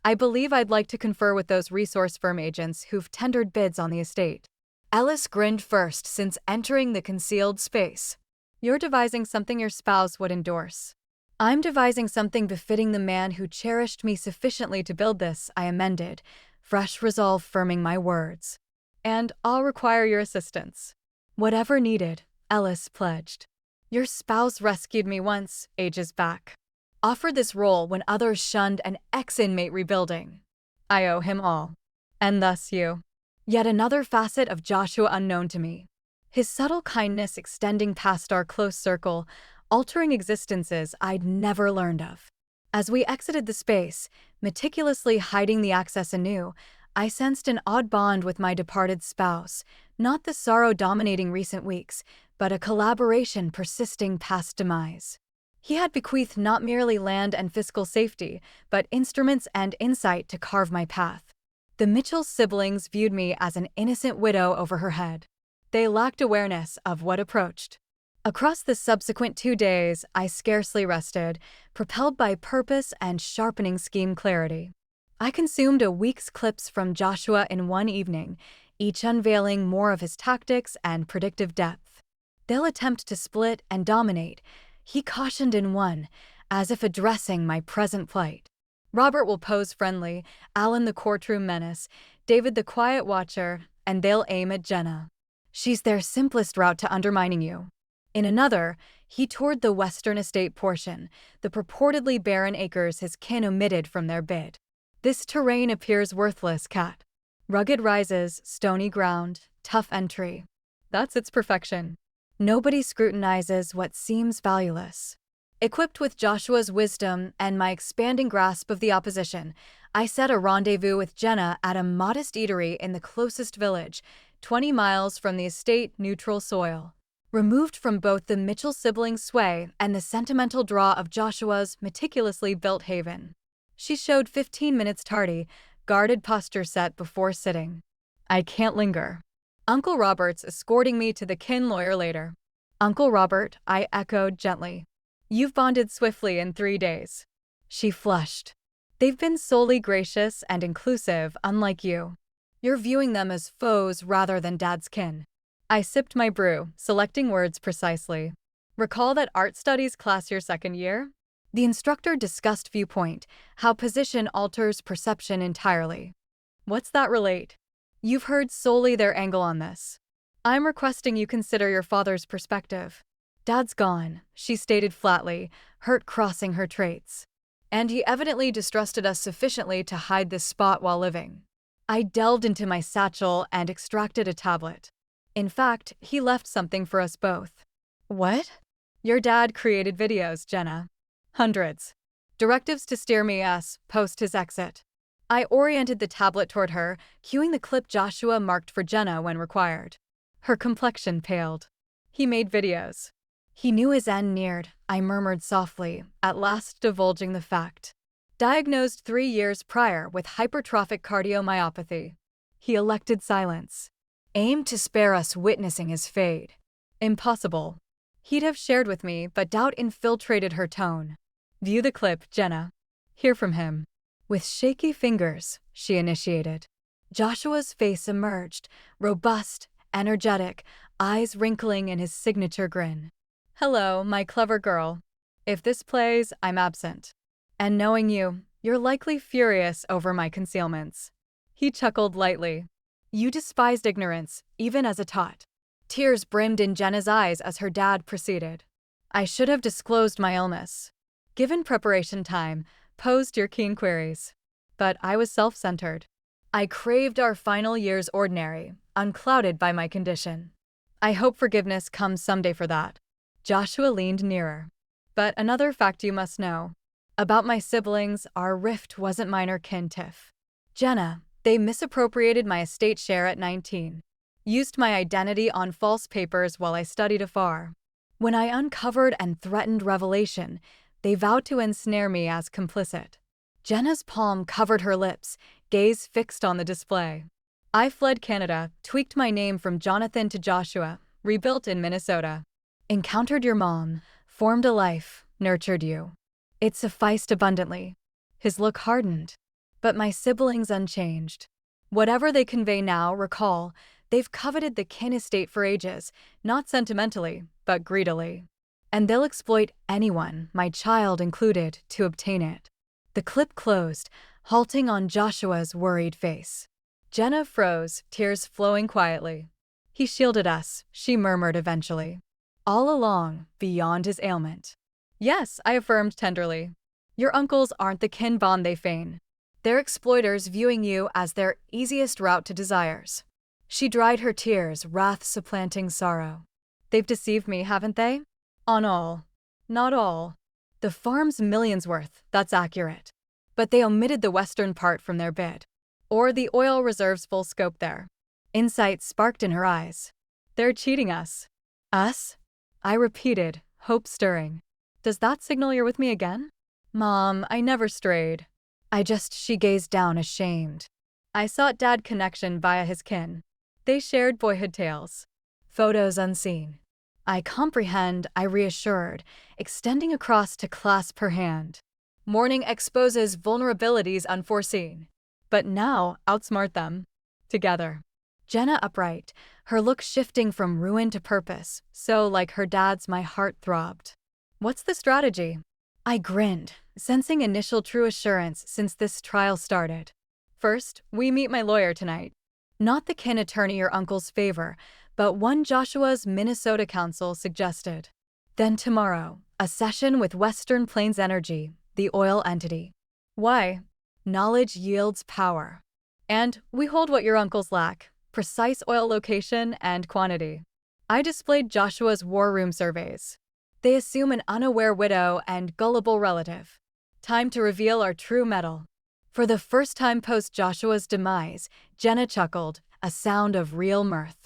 I believe I'd like to confer with those resource firm agents who've tendered bids on the estate." Ellis grinned first since entering the concealed space. You're devising something your spouse would endorse. I'm devising something befitting the man who cherished me sufficiently to build this, I amended, fresh resolve firming my words. And I'll require your assistance. Whatever needed, Ellis pledged. Your spouse rescued me once, ages back. Offered this role when others shunned an ex-inmate rebuilding. I owe him all. And thus you. Yet another facet of Joshua unknown to me. His subtle kindness extending past our close circle, altering existences I'd never learned of. As we exited the space, meticulously hiding the access anew, I sensed an odd bond with my departed spouse, not the sorrow dominating recent weeks, but a collaboration persisting past demise. He had bequeathed not merely land and fiscal safety, but instruments and insight to carve my path. The Mitchell siblings viewed me as an innocent widow over her head. They lacked awareness of what approached. Across the subsequent 2 days, I scarcely rested, propelled by purpose and sharpening scheme clarity. I consumed a week's clips from Joshua in one evening, each unveiling more of his tactics and predictive depth. They'll attempt to split and dominate, he cautioned in one, as if addressing my present plight. Robert will pose friendly, Alan the courtroom menace, David the quiet watcher, and they'll aim at Jenna. She's their simplest route to undermining you. In another, he toured the western estate portion, the purportedly barren acres his kin omitted from their bid. This terrain appears worthless, Cat. Rugged rises, stony ground, tough entry. That's its perfection. Nobody scrutinizes what seems valueless. Equipped with Joshua's wisdom and my expanding grasp of the opposition, I set a rendezvous with Jenna at a modest eatery in the closest village, 20 miles from the estate-neutral soil. Removed from both the Mitchell siblings' sway and the sentimental draw of Joshua's meticulously built haven. She showed 15 minutes tardy, guarded posture set before sitting. I can't linger. Uncle Robert's escorting me to the kin lawyer later. Uncle Robert, I echoed gently. You've bonded swiftly in 3 days. She flushed. They've been solely gracious and inclusive, unlike you. You're viewing them as foes rather than dad's kin. I sipped my brew, selecting words precisely. Recall that art studies class your second year? The instructor discussed viewpoint, how position alters perception entirely. What's that relate? You've heard solely their angle on this. I'm requesting you consider your father's perspective. Dad's gone, she stated flatly, hurt crossing her traits. And he evidently distrusted us sufficiently to hide this spot while living. I delved into my satchel and extracted a tablet. In fact, he left something for us both. What? Your dad created videos, Jenna. Hundreds. Directives to steer me post his exit. I oriented the tablet toward her, cueing the clip Joshua marked for Jenna when required. Her complexion paled. He made videos. He knew his end neared, I murmured softly, at last divulging the fact. Diagnosed 3 years prior with hypertrophic cardiomyopathy. He elected silence. Aimed to spare us witnessing his fade. Impossible. He'd have shared with me, but doubt infiltrated her tone. View the clip, Jenna. Hear from him. With shaky fingers, she initiated. Joshua's face emerged, robust, energetic, eyes wrinkling in his signature grin. Hello, my clever girl. If this plays, I'm absent. And knowing you, you're likely furious over my concealments. He chuckled lightly. You despised ignorance, even as a tot. Tears brimmed in Jenna's eyes as her dad proceeded. I should have disclosed my illness. Given preparation time, posed your keen queries. But I was self-centered. I craved our final year's ordinary, unclouded by my condition. I hope forgiveness comes someday for that. Joshua leaned nearer. But another fact you must know. About my siblings, our rift wasn't minor kin tiff. Jenna, they misappropriated my estate share at 19. Used my identity on false papers while I studied afar. When I uncovered and threatened revelation, they vowed to ensnare me as complicit. Jenna's palm covered her lips, gaze fixed on the display. I fled Canada, tweaked my name from Jonathan to Joshua, rebuilt in Minnesota. Encountered your mom, formed a life, nurtured you. It sufficed abundantly. His look hardened. But my siblings unchanged. Whatever they convey now, recall, They've coveted the kin estate for ages, not sentimentally, but greedily. And they'll exploit anyone, my child included, to obtain it. The clip closed, halting on Joshua's worried face. Jenna froze, tears flowing quietly. He shielded us, she murmured eventually. All along, beyond his ailment. Yes, I affirmed tenderly. Your uncles aren't the kin bond they feign. They're exploiters viewing you as their easiest route to desires. She dried her tears, wrath supplanting sorrow. They've deceived me, haven't they? On all. Not all. The farm's millions worth, that's accurate. But they omitted the western part from their bid. Or the oil reserve's full scope there. Insight sparked in her eyes. They're cheating us. Us? I repeated, hope stirring. Does that signal you're with me again? Mom, I never strayed. She gazed down ashamed. I sought dad connection via his kin. They shared boyhood tales. Photos unseen. I comprehend, I reassured, extending across to clasp her hand. Morning exposes vulnerabilities unforeseen. But now, outsmart them. Together. Jenna upright, her look shifting from ruin to purpose, so like her dad's my heart throbbed. What's the strategy? I grinned, sensing initial true assurance since this trial started. First, we meet my lawyer tonight. Not the kin attorney your uncle's favor, but one Joshua's Minnesota counsel suggested. Then tomorrow, a session with Western Plains Energy, the oil entity. Why? Knowledge yields power. And we hold what your uncles lack, precise oil location and quantity. I displayed Joshua's war room surveys. They assume an unaware widow and gullible relative. Time to reveal our true mettle. For the first time post Joshua's demise, Jenna chuckled, a sound of real mirth.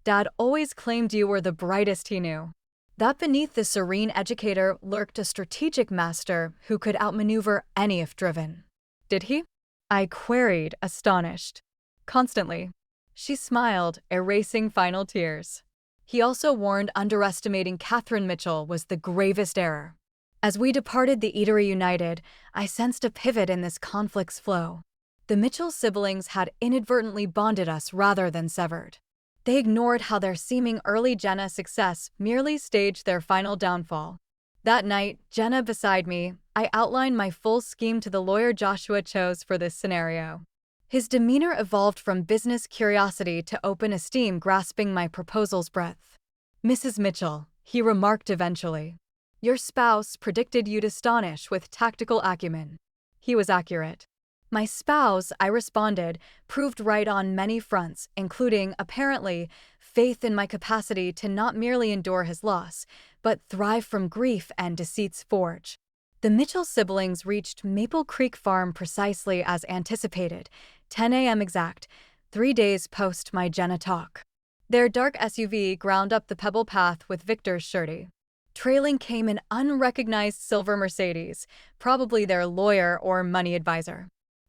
Dad always claimed you were the brightest he knew. That beneath the serene educator lurked a strategic master who could outmaneuver any if driven. Did he? I queried, astonished. Constantly. She smiled, erasing final tears. He also warned underestimating Catherine Mitchell was the gravest error. As we departed the Eatery United, I sensed a pivot in this conflict's flow. The Mitchell siblings had inadvertently bonded us rather than severed. They ignored how their seeming early Jenna success merely staged their final downfall. That night, Jenna beside me, I outlined my full scheme to the lawyer Joshua chose for this scenario. His demeanor evolved from business curiosity to open esteem grasping my proposal's breadth. Mrs. Mitchell, he remarked eventually. Your spouse predicted you'd astonish with tactical acumen. He was accurate. My spouse, I responded, proved right on many fronts, including, apparently, faith in my capacity to not merely endure his loss, but thrive from grief and deceit's forge. The Mitchell siblings reached Maple Creek Farm precisely as anticipated, 10 a.m. exact, 3 days post my Jenna talk. Their dark SUV ground up the pebble path with Victor's surety. Trailing came an unrecognized silver Mercedes, probably their lawyer or money advisor.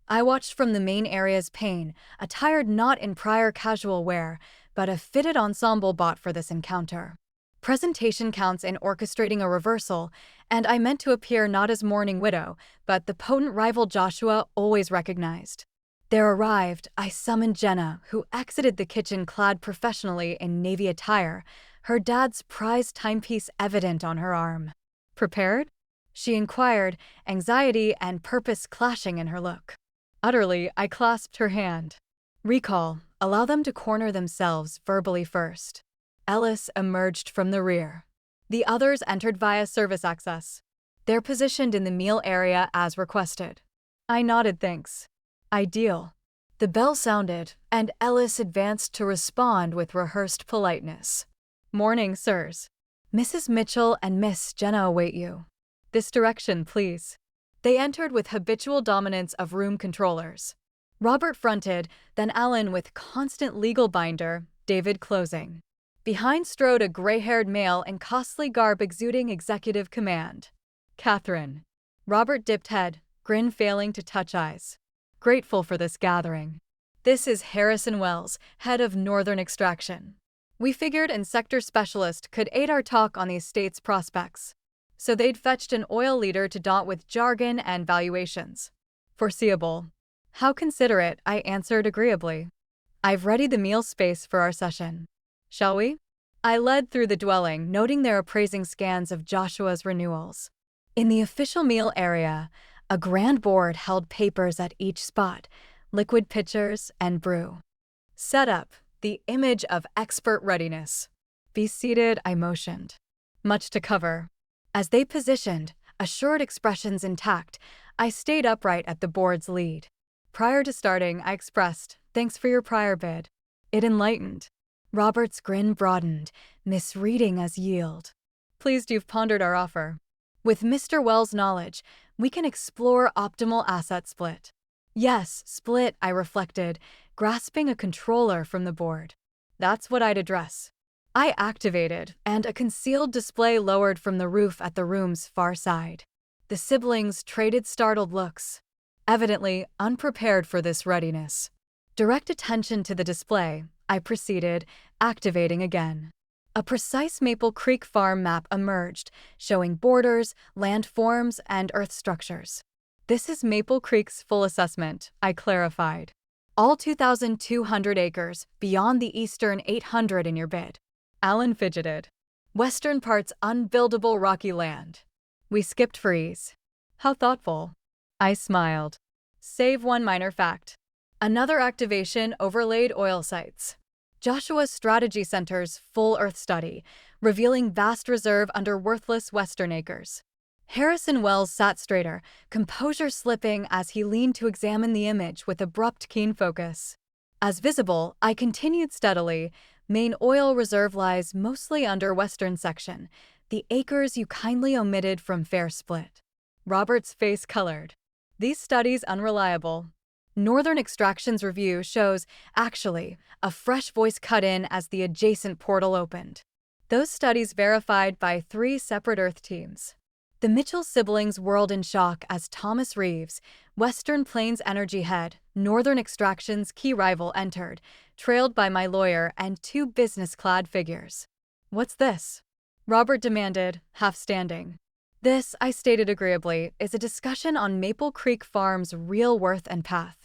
I watched from the main area's pane, attired not in prior casual wear, but a fitted ensemble bought for this encounter. Presentation counts in orchestrating a reversal, and I meant to appear not as mourning widow, but the potent rival Joshua always recognized. There arrived, I summoned Jenna, who exited the kitchen clad professionally in navy attire, her dad's prized timepiece evident on her arm. Prepared? She inquired, anxiety and purpose clashing in her look. Utterly, I clasped her hand. Recall, allow them to corner themselves verbally first. Ellis emerged from the rear. The others entered via service access. They're positioned in the meal area as requested. I nodded thanks. Ideal. The bell sounded, and Ellis advanced to respond with rehearsed politeness. Morning, sirs. Mrs. Mitchell and Miss Jenna await you. This direction, please. They entered with habitual dominance of room controllers. Robert fronted, then Alan with constant legal binder, David closing. Behind strode a gray-haired male in costly garb exuding executive command. Catherine. Robert dipped head, grin failing to touch eyes. Grateful for this gathering. This is Harrison Wells, head of Northern Extraction. We figured an sector specialist could aid our talk on the estate's prospects. So they'd fetched an oil leader to daunt with jargon and valuations. Foreseeable. How considerate, I answered agreeably. I've readied the meal space for our session. Shall we? I led through the dwelling, noting their appraising scans of Joshua's renewals. In the official meal area, a grand board held papers at each spot, liquid pitchers, and brew. Set up, the image of expert readiness. Be seated, I motioned. Much to cover. As they positioned, assured expressions intact, I stayed upright at the board's lead. Prior to starting, I expressed, "Thanks for your prior bid." It enlightened. Robert's grin broadened, misreading as yield. "Pleased you've pondered our offer. With Mr. Wells' knowledge, we can explore optimal asset split." Yes, split, I reflected, grasping a controller from the board. That's what I'd address. I activated, and a concealed display lowered from the roof at the room's far side. The siblings traded startled looks, evidently unprepared for this readiness. Direct attention to the display, I proceeded, activating again. A precise Maple Creek farm map emerged, showing borders, landforms, and earth structures. This is Maple Creek's full assessment, I clarified. All 2,200 acres, beyond the eastern 800 in your bid. Alan fidgeted. Western part's unbuildable rocky land. We skipped for ease. How thoughtful. I smiled. Save one minor fact. Another activation overlaid oil sites. Joshua's strategy center's full Earth study, revealing vast reserve under worthless Western acres. Harrison Wells sat straighter, composure slipping as he leaned to examine the image with abrupt, keen focus. As visible, I continued steadily. Main oil reserve lies mostly under Western section, the acres you kindly omitted from fair split. Robert's face colored. These studies unreliable. Northern Extractions Review shows, actually, a fresh voice cut in as the adjacent portal opened. Those studies verified by 3 separate Earth teams. The Mitchell siblings whirled in shock as Thomas Reeves, Western Plains Energy head, Northern Extraction's key rival, entered, trailed by my lawyer and 2 business-clad figures. "What's this?" Robert demanded, half standing. "This," I stated agreeably, "is a discussion on Maple Creek Farm's real worth and path."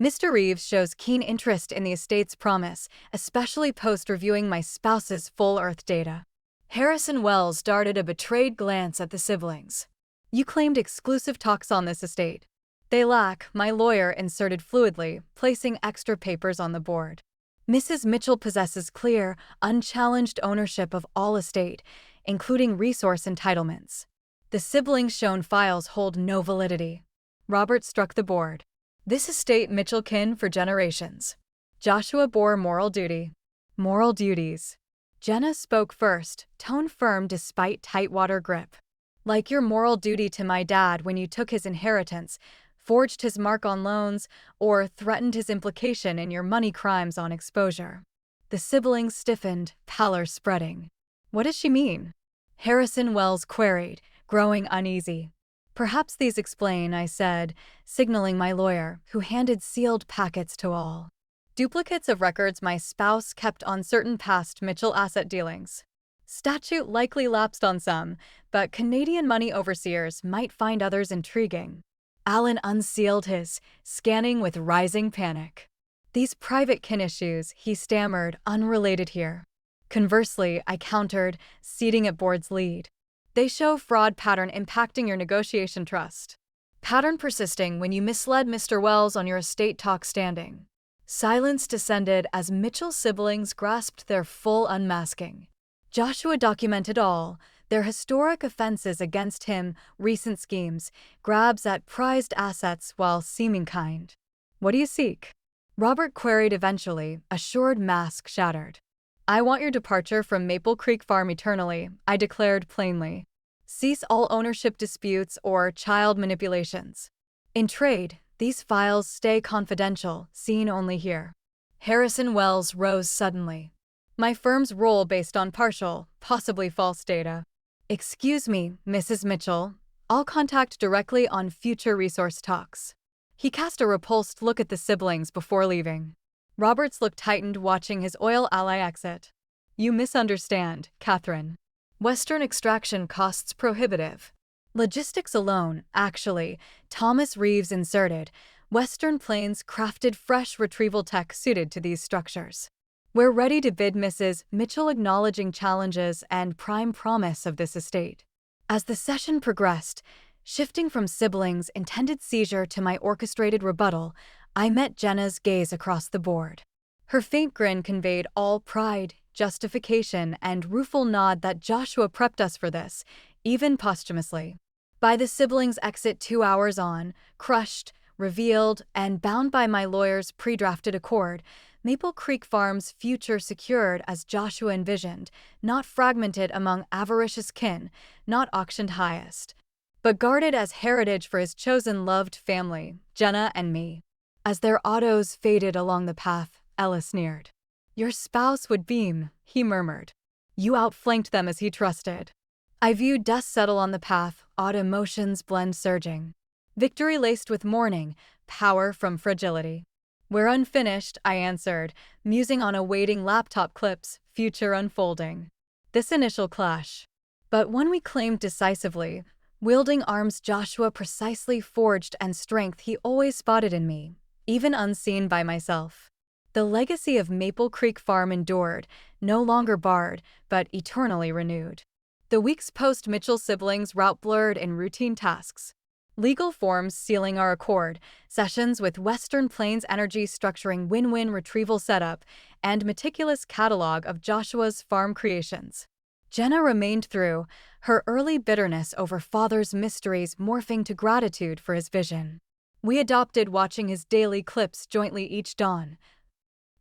Mr. Reeves shows keen interest in the estate's promise, especially post-reviewing my spouse's full Earth data. Harrison Wells darted a betrayed glance at the siblings. "You claimed exclusive talks on this estate." "They lack," my lawyer inserted fluidly, placing extra papers on the board. "Mrs. Mitchell possesses clear, unchallenged ownership of all estate, including resource entitlements. The siblings' shown files hold no validity." Robert struck the board. "This estate Mitchell kin for generations. Joshua bore moral duty." Moral duties. Jenna spoke first, tone firm despite tight water grip. "Like your moral duty to my dad when you took his inheritance, forged his mark on loans, or threatened his implication in your money crimes on exposure." The siblings stiffened, pallor spreading. "What does she mean?" Harrison Wells queried, growing uneasy. "Perhaps these explain," I said, signaling my lawyer, who handed sealed packets to all. "Duplicates of records my spouse kept on certain past Mitchell asset dealings. Statute likely lapsed on some, but Canadian money overseers might find others intriguing." Alan unsealed his, scanning with rising panic. "These private kin issues," he stammered, "unrelated here." Conversely, I countered, seating at board's lead. "They show fraud pattern impacting your negotiation trust. Pattern persisting when you misled Mr. Wells on your estate talk standing." Silence descended as Mitchell siblings grasped their full unmasking. Joshua documented all, their historic offenses against him, recent schemes, grabs at prized assets while seeming kind. "What do you seek?" Robert queried eventually, assured mask shattered. "I want your departure from Maple Creek Farm eternally," I declared plainly. "Cease all ownership disputes or child manipulations. In trade, these files stay confidential, seen only here." Harrison Wells rose suddenly. "My firm's role based on partial, possibly false data." "Excuse me, Mrs. Mitchell. I'll contact directly on future resource talks." He cast a repulsed look at the siblings before leaving. Robert's look tightened watching his oil ally exit. "You misunderstand, Catherine. Western extraction costs prohibitive. Logistics alone, actually," Thomas Reeves inserted, Western Plains crafted fresh retrieval tech suited to these structures. We're ready to bid Mrs. Mitchell, acknowledging challenges and prime promise of this estate. As the session progressed, shifting from siblings' intended seizure to my orchestrated rebuttal, I met Jenna's gaze across the board. Her faint grin conveyed all pride, justification, and rueful nod that Joshua prepped us for this, even posthumously. By the siblings' exit 2 hours on, crushed, revealed, and bound by my lawyer's pre-drafted accord, Maple Creek Farm's future secured as Joshua envisioned, not fragmented among avaricious kin, not auctioned highest, but guarded as heritage for his chosen loved family, Jenna and me. As their autos faded along the path, Ella sneered. "Your spouse would beam," he murmured. "You outflanked them as he trusted." I viewed dust settle on the path, odd emotions blend surging. Victory laced with mourning, power from fragility. "We're unfinished," I answered, musing on awaiting laptop clips, future unfolding. This initial clash. But one we claimed decisively, wielding arms Joshua precisely forged and strength he always spotted in me, even unseen by myself. The legacy of Maple Creek Farm endured, no longer barred, but eternally renewed. The weeks post-Mitchell siblings' route blurred in routine tasks. Legal forms sealing our accord, sessions with Western Plains Energy structuring win-win retrieval setup, and meticulous catalog of Joshua's farm creations. Jenna remained through, her early bitterness over father's mysteries morphing to gratitude for his vision. We adopted watching his daily clips jointly each dawn,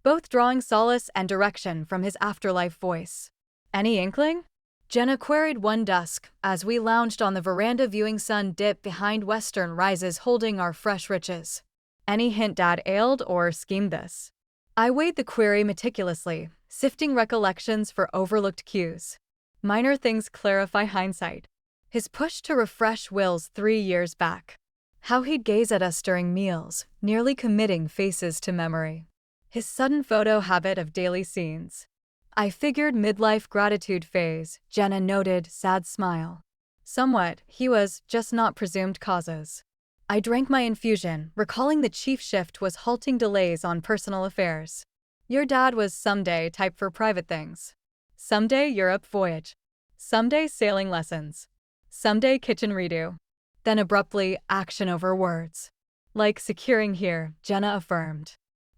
both drawing solace and direction from his afterlife voice. "Any inkling?" Jenna queried one dusk, as we lounged on the veranda viewing sun dip behind western rises holding our fresh riches. "Any hint Dad ailed or schemed this?" I weighed the query meticulously, sifting recollections for overlooked cues. Minor things clarify hindsight. His push to refresh wills 3 years back. How he'd gaze at us during meals, nearly committing faces to memory. His sudden photo habit of daily scenes. I figured midlife gratitude phase, Jenna noted, sad smile. Somewhat, he was just not presumed causes. I drank my infusion, recalling the chief shift was halting delays on personal affairs. Your dad was someday type for private things. Someday Europe voyage. Someday sailing lessons. Someday kitchen redo. Then abruptly, action over words. Like securing here, Jenna affirmed.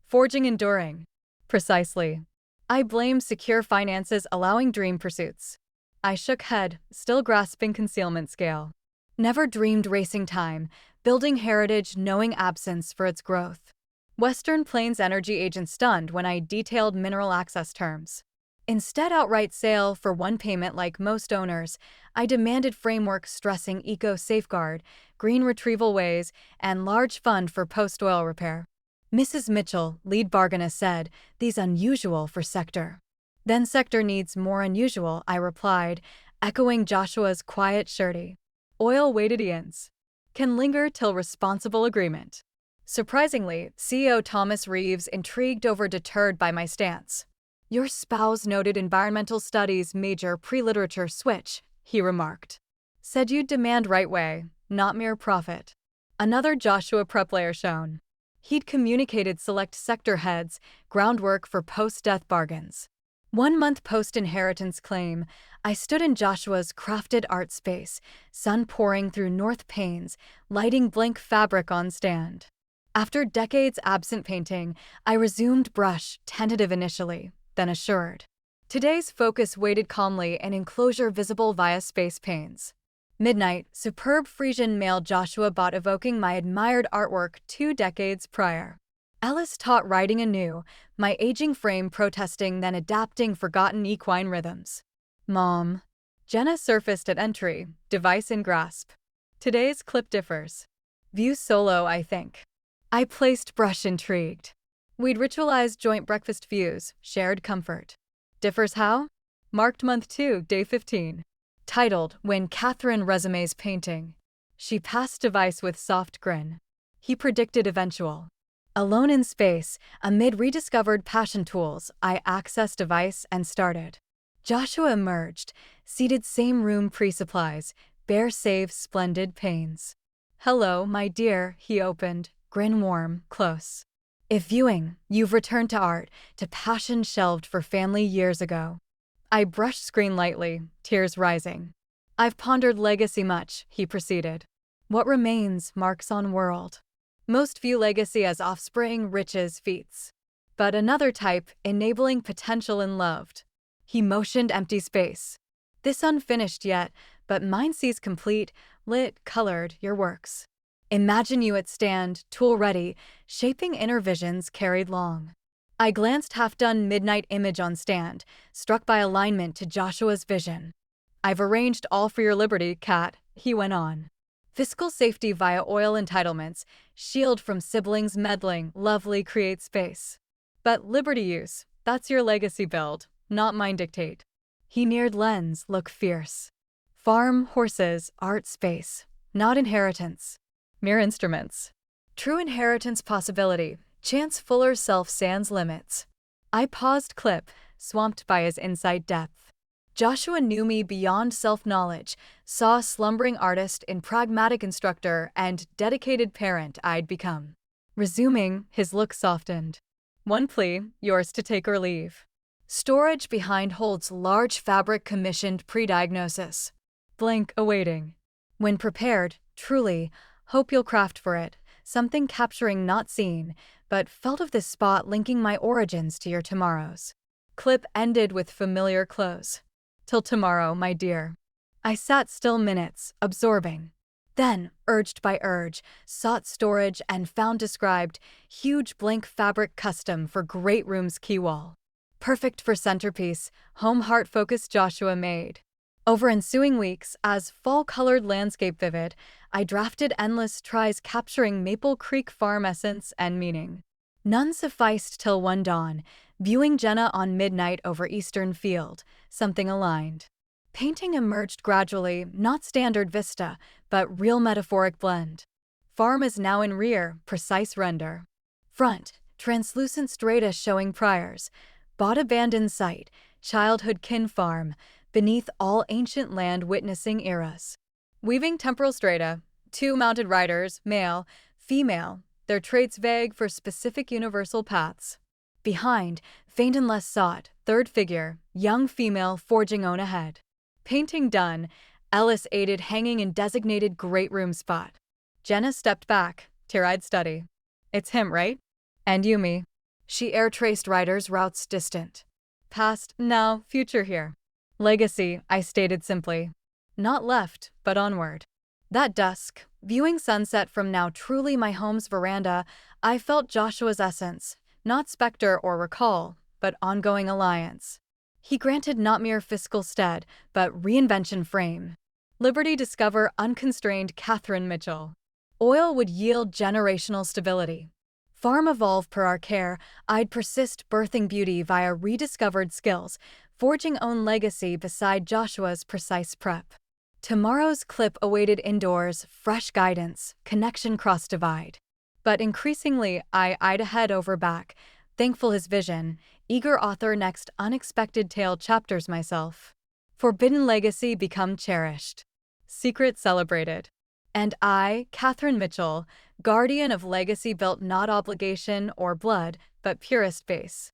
Forging enduring. Precisely. I blame secure finances allowing dream pursuits. I shook head, still grasping concealment scale. Never dreamed racing time, building heritage knowing absence for its growth. Western Plains Energy agent stunned when I detailed mineral access terms. Instead outright sale for one payment like most owners, I demanded framework stressing eco-safeguard, green retrieval ways, and large fund for post-oil repair. Mrs. Mitchell, lead bargainer, said, "These unusual for sector." "Then sector needs more unusual," I replied, echoing Joshua's quiet surety. "Oil-weighted ians. Can linger till responsible agreement." Surprisingly, CEO Thomas Reeves intrigued over deterred by my stance. "Your spouse noted environmental studies major pre-literature switch," he remarked. "Said you'd demand right way, not mere profit." Another Joshua prep layer shown. He'd communicated select sector heads, groundwork for post-death bargains. 1 month post-inheritance claim, I stood in Joshua's crafted art space, sun pouring through north panes, lighting blank fabric on stand. After decades absent painting, I resumed brush, tentative initially, then assured. Today's focus waited calmly, an enclosure visible via space panes. Midnight, superb Frisian male Joshua bought evoking my admired artwork 2 decades prior. Alice taught writing anew, my aging frame protesting then adapting forgotten equine rhythms. Mom. Jenna surfaced at entry, device in grasp. Today's clip differs. View solo, I think. I placed brush intrigued. We'd ritualized joint breakfast views, shared comfort. Differs how? Marked month 2, day 15. Titled, When Catherine Resumes Painting. She passed device with soft grin. He predicted eventual. Alone in space, amid rediscovered passion tools, I accessed device and started. Joshua emerged, seated same room pre-supplies, bare save splendid panes. "Hello, my dear," he opened, grin warm, close. If viewing, you've returned to art, to passion shelved for family years ago. I brushed screen lightly, tears rising. I've pondered legacy much, he proceeded. What remains marks on world. Most view legacy as offspring, riches, feats. But another type, enabling potential and loved. He motioned empty space. This unfinished yet, but mine sees complete, lit, colored, your works. Imagine you at stand, tool ready, shaping inner visions carried long. I glanced half-done midnight image on stand, struck by alignment to Joshua's vision. I've arranged all for your liberty, Kat, he went on. Fiscal safety via oil entitlements, shield from siblings meddling, lovely create space. But liberty use, that's your legacy build, not mine dictate. He neared lens, look fierce. Farm, horses, art space, not inheritance. Mere instruments. True inheritance possibility, chance fuller self sans limits. I paused clip, swamped by his insight depth. Joshua knew me beyond self-knowledge, saw a slumbering artist in pragmatic instructor and dedicated parent I'd become. Resuming, his look softened. One plea, yours to take or leave. Storage behind holds large fabric commissioned pre-diagnosis. Blank awaiting. When prepared, truly, hope you'll craft for it, something capturing not seen, but felt of this spot linking my origins to your tomorrows. Clip ended with familiar close. Till tomorrow, my dear. I sat still minutes, absorbing. Then, urged by urge, sought storage and found described huge blank fabric custom for great room's key wall. Perfect for centerpiece, home heart-focused Joshua made. Over ensuing weeks, as fall-colored landscape vivid, I drafted endless tries capturing Maple Creek farm essence and meaning. None sufficed till one dawn, viewing Jenna on midnight over Eastern Field, something aligned. Painting emerged gradually, not standard vista, but real metaphoric blend. Farm is now in rear, precise render. Front, translucent strata showing priors. Bought abandoned site, childhood kin farm, beneath all ancient land witnessing eras. Weaving temporal strata, 2 mounted riders, male, female, their traits vague for specific universal paths. Behind, faint and less sought, third figure, young female forging own ahead. Painting done, Ellis aided hanging in designated great room spot. Jenna stepped back, tear-eyed study. It's him, right? And you, me. She air-traced riders' routes distant. Past, now, future here. Legacy, I stated simply. Not left, but onward. That dusk, viewing sunset from now truly my home's veranda, I felt Joshua's essence, not specter or recall, but ongoing alliance. He granted not mere fiscal stead, but reinvention frame. Liberty discover unconstrained Catherine Mitchell. Oil would yield generational stability. Farm evolve per our care, I'd persist birthing beauty via rediscovered skills, forging own legacy beside Joshua's precise prep. Tomorrow's clip awaited indoors, fresh guidance, connection cross divide. But increasingly, I eyed ahead over back, thankful his vision, eager author next unexpected tale chapters myself. Forbidden legacy become cherished. Secret celebrated. And I, Catherine Mitchell, guardian of legacy built not obligation or blood, but purest base.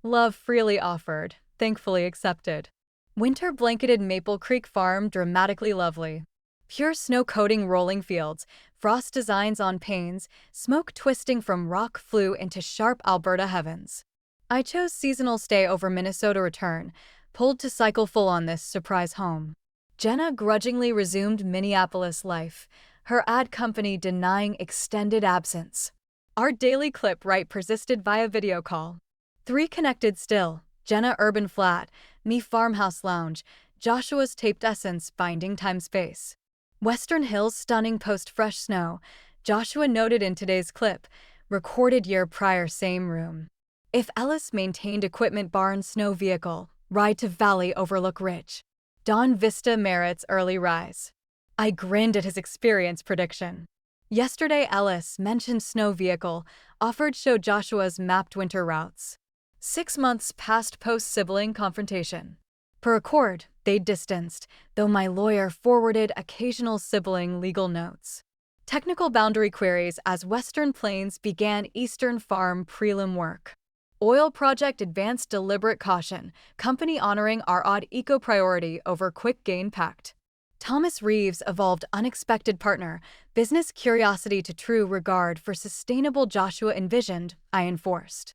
Love freely offered, thankfully accepted. Winter blanketed Maple Creek Farm dramatically lovely. Pure snow coating rolling fields, frost designs on panes, smoke twisting from rock flew into sharp Alberta heavens. I chose seasonal stay over Minnesota return, pulled to cycle full on this surprise home. Jenna grudgingly resumed Minneapolis life, her ad company denying extended absence. Our daily clip right persisted via video call. 3 connected still, Jenna urban flat, me farmhouse lounge, Joshua's taped essence binding time-space. Western Hills stunning post-fresh snow, Joshua noted in today's clip, recorded year prior same room. If Ellis maintained equipment barn snow vehicle, ride to valley overlook ridge. Dawn Vista merits early rise. I grinned at his experience prediction. Yesterday Ellis mentioned snow vehicle, offered show Joshua's mapped winter routes. 6 months past post-sibling confrontation. Per accord, they distanced, though my lawyer forwarded occasional sibling legal notes. Technical boundary queries as Western Plains began Eastern Farm prelim work. Oil project advanced deliberate caution, company honoring our odd eco-priority over quick gain pact. Thomas Reeves evolved unexpected partner, business curiosity to true regard for sustainable Joshua envisioned, I enforced.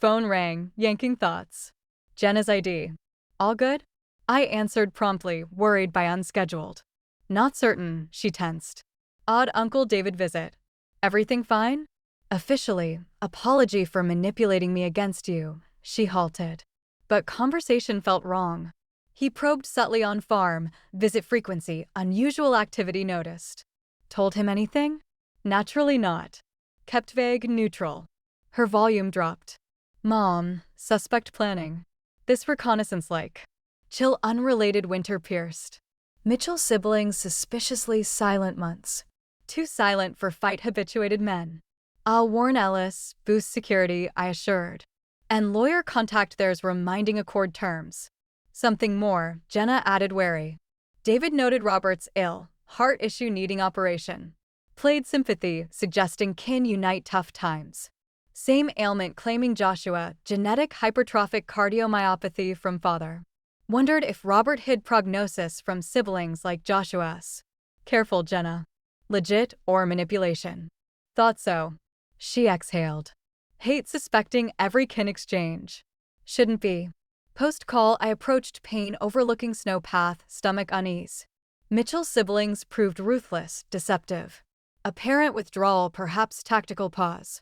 Phone rang, yanking thoughts. Jenna's ID. All good? I answered promptly, worried by unscheduled. Not certain, she tensed. Odd Uncle David visit. Everything fine? Officially, apology for manipulating me against you, she halted. But conversation felt wrong. He probed subtly on farm, visit frequency, unusual activity noticed. Told him anything? Naturally not. Kept vague, neutral. Her volume dropped. Mom, suspect planning. This reconnaissance-like. Chill unrelated winter pierced. Mitchell siblings suspiciously silent months. Too silent for fight-habituated men. I'll warn Ellis, boost security, I assured. And lawyer contact theirs reminding accord terms. Something more, Jenna added wary. David noted Robert's ill, heart issue needing operation. Played sympathy, suggesting kin unite tough times. Same ailment claiming Joshua, genetic hypertrophic cardiomyopathy from father. Wondered if Robert hid prognosis from siblings like Joshua's. Careful, Jenna. Legit or manipulation? Thought so. She exhaled. Hate suspecting every kin exchange. Shouldn't be. Post-call, I approached pain overlooking snow path, stomach unease. Mitchell's siblings proved ruthless, deceptive. Apparent withdrawal, perhaps tactical pause.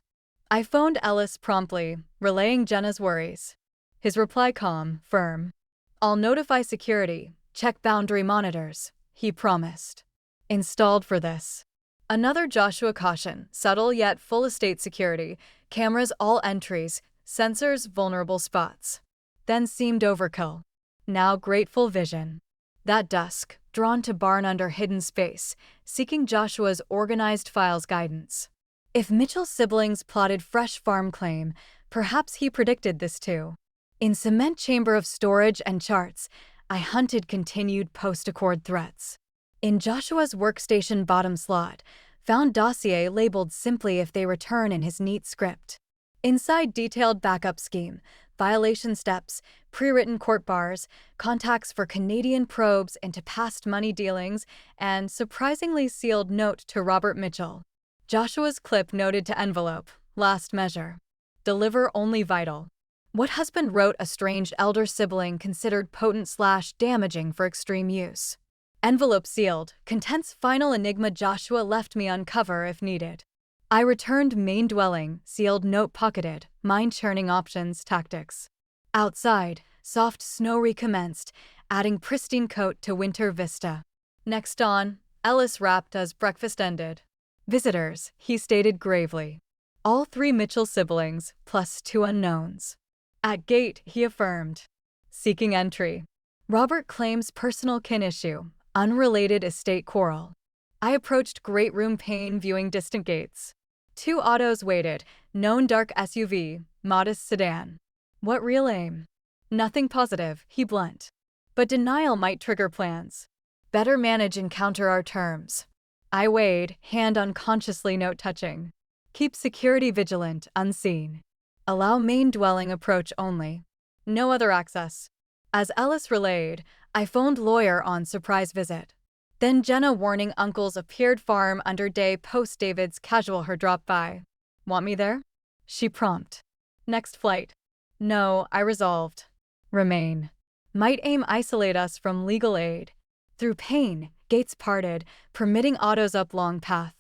I phoned Ellis promptly, relaying Jenna's worries. His reply calm, firm. I'll notify security, check boundary monitors, he promised. Installed for this. Another Joshua caution, subtle yet full estate security, cameras all entries, sensors vulnerable spots. Then seemed overkill. Now grateful vision. That dusk, drawn to barn under hidden space, seeking Joshua's organized files guidance. If Mitchell's siblings plotted fresh farm claim, perhaps he predicted this too. In cement chamber of storage and charts, I hunted continued post-accord threats. In Joshua's workstation bottom slot, found dossier labeled simply if they return in his neat script. Inside detailed backup scheme, violation steps, pre-written court bars, contacts for Canadian probes into past money dealings, and surprisingly sealed note to Robert Mitchell. Joshua's clip noted to envelope, last measure. Deliver only vital. What husband wrote a strange elder sibling considered potent/damaging for extreme use? Envelope sealed, contents final enigma Joshua left me uncover if needed. I returned main dwelling, sealed note pocketed, mind-churning options, tactics. Outside, soft snow recommenced, adding pristine coat to winter vista. Next on, Ellis rapped as breakfast ended. Visitors, he stated gravely. All 3 Mitchell siblings, plus 2 unknowns. At gate, he affirmed. Seeking entry. Robert claims personal kin issue, unrelated estate quarrel. I approached great room pane viewing distant gates. 2 autos waited, known dark SUV, modest sedan. What real aim? Nothing positive, he blunt. But denial might trigger plans. Better manage and counter our terms. I weighed, hand unconsciously note touching. Keep security vigilant, unseen. Allow main dwelling approach only. No other access. As Ellis relayed, I phoned lawyer on surprise visit. Then Jenna warning uncles appeared farm under day post David's casual her drop by. Want me there? She prompt. Next flight. No, I resolved. Remain. Might aim isolate us from legal aid. Through pain, gates parted, permitting autos up long path.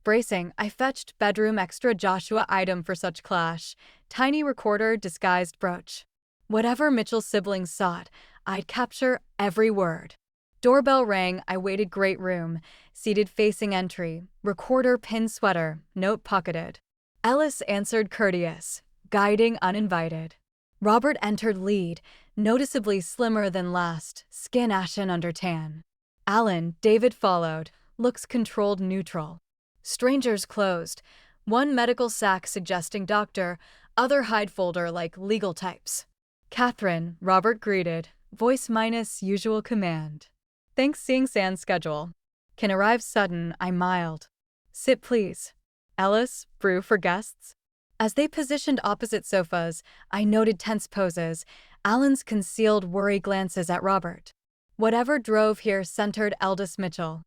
Bracing, I fetched bedroom extra Joshua item for such clash, tiny recorder disguised brooch. Whatever Mitchell's siblings sought, I'd capture every word. Doorbell rang, I waited great room, seated facing entry, recorder pin sweater, note pocketed. Ellis answered courteous, guiding uninvited. Robert entered lead, noticeably slimmer than last, skin ashen under tan. Alan, David followed, looks controlled neutral. Strangers closed, one medical sack suggesting doctor, other hide folder like legal types. Catherine, Robert greeted, voice minus usual command. Thanks seeing Sans schedule. Can arrive sudden, I miled. Sit please. Ellis, brew for guests. As they positioned opposite sofas, I noted tense poses, Alan's concealed worry glances at Robert. Whatever drove here centered eldest Mitchell.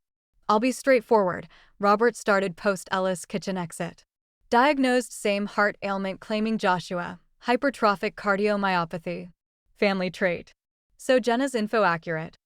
I'll be straightforward, Robert started post-Ellis kitchen exit. Diagnosed same heart ailment claiming Joshua, hypertrophic cardiomyopathy. Family trait. So Jenna's info accurate.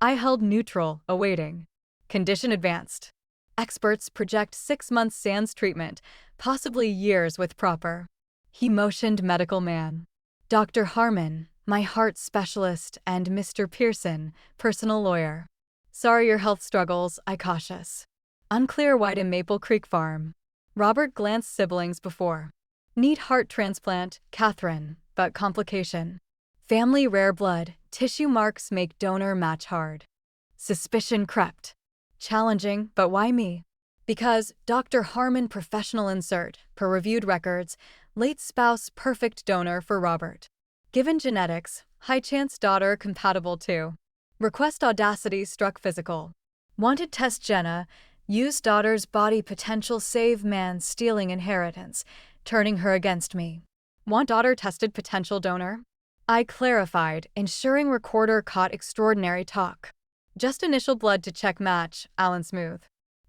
I held neutral, awaiting. Condition advanced. Experts project 6 months sans treatment, possibly years with proper. He motioned medical man. Dr. Harmon, my heart specialist, and Mr. Pearson, personal lawyer. Sorry your health struggles, I cautious. Unclear why to Maple Creek Farm. Robert glanced siblings before. Need heart transplant, Catherine, but complication. Family rare blood, tissue marks make donor match hard. Suspicion crept. Challenging, but why me? Because Dr. Harmon professional insert, per reviewed records, late spouse perfect donor for Robert. Given genetics, high chance daughter compatible too. Request audacity struck physical. Wanted test Jenna, use daughter's body potential save man stealing inheritance, turning her against me. Want daughter tested potential donor? I clarified, ensuring recorder caught extraordinary talk. Just initial blood to check match, Alan smooth.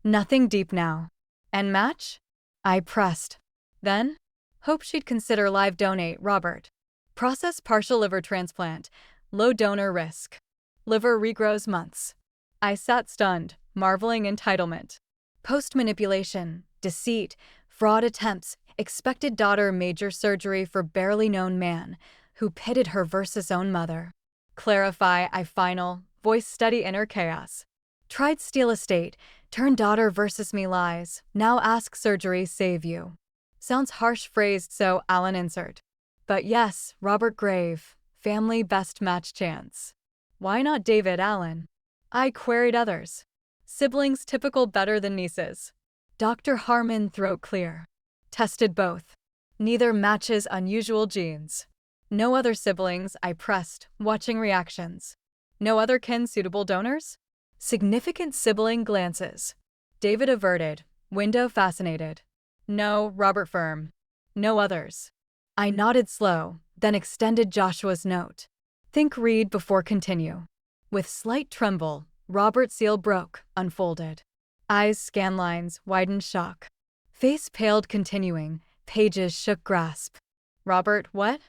Nothing deep now. And match? I pressed. Then? Hope she'd consider live donate, Robert. Process partial liver transplant. Low donor risk. Liver regrows months. I sat stunned, marveling entitlement. Post-manipulation, deceit, fraud attempts, expected daughter major surgery for barely known man, who pitted her versus own mother. Clarify, I final, voice steady inner chaos. Tried steal estate, turn daughter versus me lies, now ask surgery save you. Sounds harsh phrased so Alan insert. But yes, Robert Grave, family best match chance. Why not David Allen? I queried others. Siblings typical better than nieces. Dr. Harmon throat clear. Tested both. Neither matches unusual genes. No other siblings, I pressed, watching reactions. No other kin suitable donors? Significant sibling glances. David averted, window fascinated. No, Robert firm. No others. I nodded slow, then extended Joshua's note. Think read before continue. With slight tremble, Robert's seal broke, unfolded. Eyes scan lines, widened shock. Face paled continuing, pages shook grasp. Robert, what?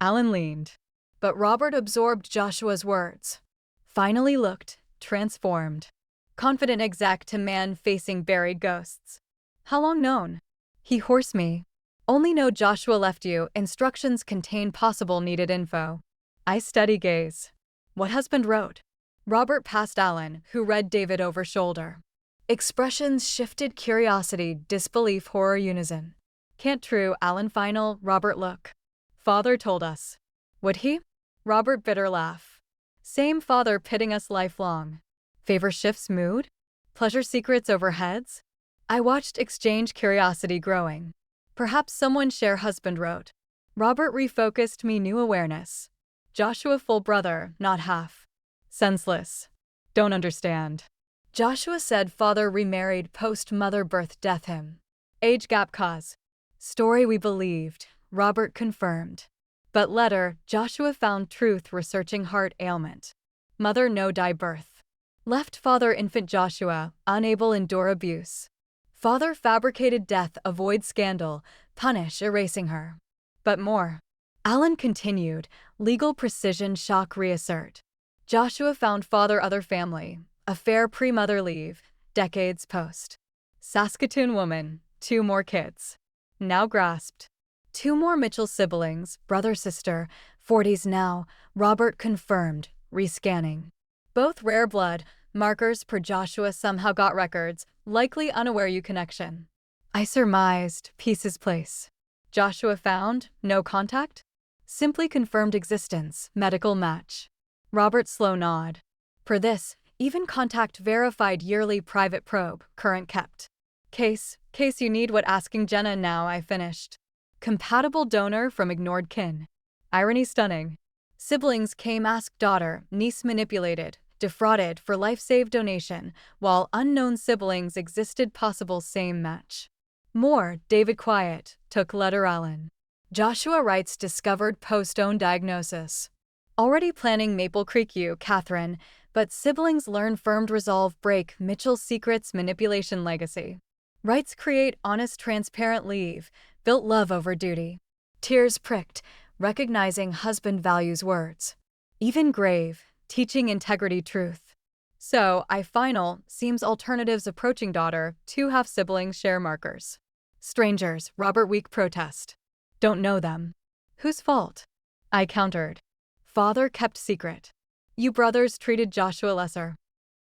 Alan leaned. But Robert absorbed Joshua's words. Finally looked, transformed. Confident exec to man facing buried ghosts. How long known? He horsed me. Only know Joshua left you, instructions contain possible needed info. I steady gaze. What husband wrote? Robert passed Alan, who read David over shoulder. Expressions shifted curiosity, disbelief, horror unison. Can't true, Alan final, Robert look. Father told us. Would he? Robert bitter laugh. Same father pitting us lifelong. Favor shifts mood? Pleasure secrets over heads? I watched exchange curiosity growing. Perhaps someone share husband wrote. Robert refocused me new awareness. Joshua full brother, not half. Senseless. Don't understand. Joshua said father remarried post-mother birth death him. Age gap cause. Story we believed, Robert confirmed. But letter, Joshua found truth researching heart ailment. Mother no die birth. Left father infant Joshua, unable endure abuse. Father fabricated death avoid scandal, punish erasing her. But more. Alan continued, legal precision shock reassert. Joshua found father other family, affair pre-mother leave, decades post. Saskatoon woman, 2 more kids. Now grasped. 2 more Mitchell siblings, brother-sister, 40s now, Robert confirmed, rescanning. Both rare blood, markers per Joshua somehow got records, likely unaware you connection. I surmised, pieces place. Joshua found, no contact? Simply confirmed existence, medical match. Robert's slow nod. Per this, even contact verified yearly private probe, current kept. Case you need what asking Jenna now I finished. Compatible donor from ignored kin. Irony stunning. Siblings came ask daughter, niece manipulated, defrauded for life-save donation, while unknown siblings existed possible same match. More, David Quiet, took letter Allen. Joshua Wrights discovered post-own diagnosis. Already planning Maple Creek U, Catherine, but siblings learn firmed resolve break Mitchell's secrets manipulation legacy. Wrights create honest transparent leave, built love over duty. Tears pricked, recognizing husband values words. Even grave, teaching integrity truth. So, I final, seems alternatives approaching daughter, two half-siblings share markers. Strangers, Robert Week protest. Don't know them. Whose fault? I countered. Father kept secret. You brothers treated Joshua lesser.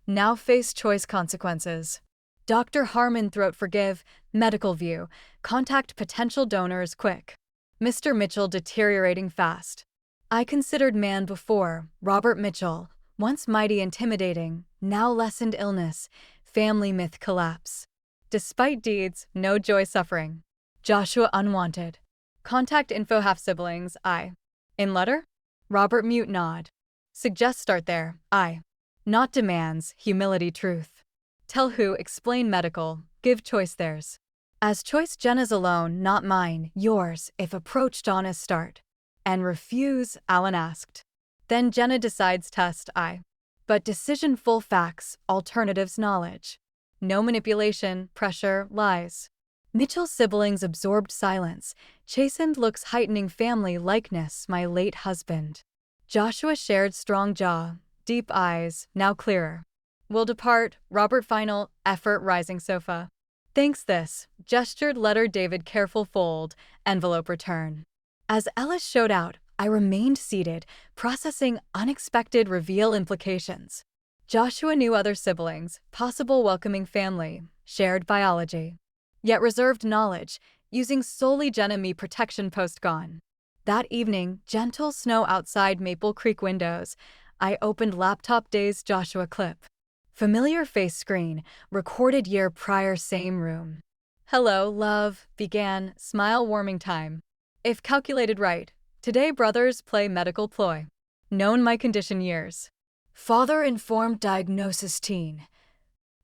Now face choice consequences. Dr. Harmon throat forgive, medical view, contact potential donors quick. Mr. Mitchell deteriorating fast. I considered man before, Robert Mitchell, once mighty intimidating, now lessened illness, family myth collapse. Despite deeds, no joy suffering. Joshua unwanted. Contact info half-siblings, I. In letter? Robert mute nod. Suggest start there, I. Not demands, humility truth. Tell who, explain medical, give choice theirs. As choice Jenna's alone, not mine, yours, if approached honest start. And refuse, Allen asked. Then Jenna decides test, I. But decision full facts, alternatives knowledge. No manipulation, pressure, lies. Mitchell's siblings absorbed silence, chastened looks heightening family likeness, my late husband. Joshua shared strong jaw, deep eyes, now clearer. Will depart, Robert final, effort rising sofa. Thanks this, gestured letter David careful fold, envelope return. As Ellis showed out, I remained seated, processing unexpected reveal implications. Joshua knew other siblings, possible welcoming family, shared biology. Yet reserved knowledge, using solely Jenna me protection post gone. That evening, gentle snow outside Maple Creek windows, I opened laptop days Joshua clip. Familiar face screen, recorded year prior same room. Hello, love, began, smile warming time. If calculated right, today brothers play medical ploy. Known my condition years. Father informed diagnosis teen.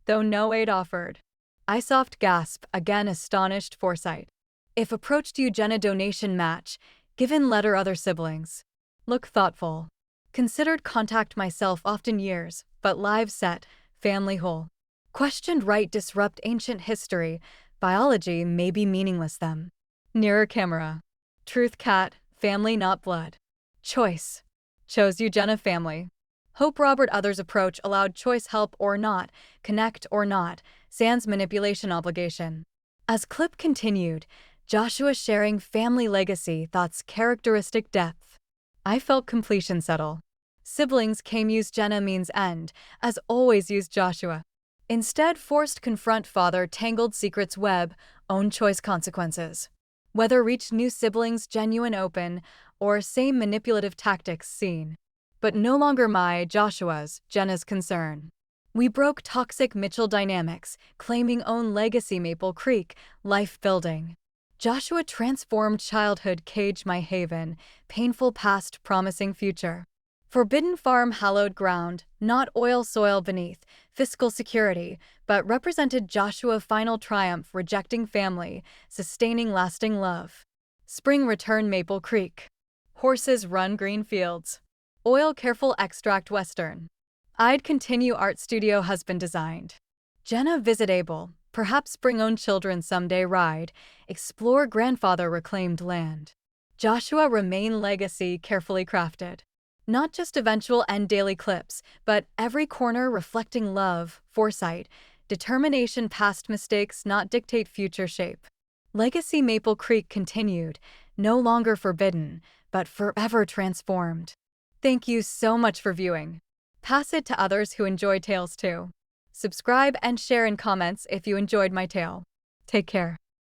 Though no aid offered. I soft gasp, again astonished foresight. If approached you Jenna donation match, given letter other siblings. Look thoughtful. Considered contact myself often years, but live set, family whole. Questioned right disrupt ancient history, biology may be meaningless them. Nearer camera. Truth cat, family not blood. Choice. Chose you Jenna family. Hope Robert others approach allowed choice help or not, connect or not, sans manipulation obligation. As clip continued, Joshua sharing family legacy thoughts characteristic depth. I felt completion settle. Siblings came use Jenna means end, as always used Joshua. Instead forced confront father tangled secrets web, own choice consequences. Whether reach new siblings genuine open, or same manipulative tactics seen. But no longer my, Joshua's, Jenna's concern. We broke toxic Mitchell dynamics, claiming own legacy Maple Creek, life building. Joshua transformed childhood cage my haven, painful past promising future. Forbidden farm hallowed ground, not oil soil beneath, fiscal security, but represented Joshua final triumph rejecting family, sustaining lasting love. Spring return Maple Creek. Horses run green fields. Oil careful extract western. I'd continue art studio husband designed. Jenna visit able, perhaps bring own children someday ride, explore grandfather reclaimed land. Joshua remain legacy carefully crafted. Not just eventual end daily clips, but every corner reflecting love, foresight, determination past mistakes not dictate future shape. Legacy Maple Creek continued, no longer forbidden, but forever transformed. Thank you so much for viewing. Pass it to others who enjoy tales too. Subscribe and share in comments if you enjoyed my tale. Take care.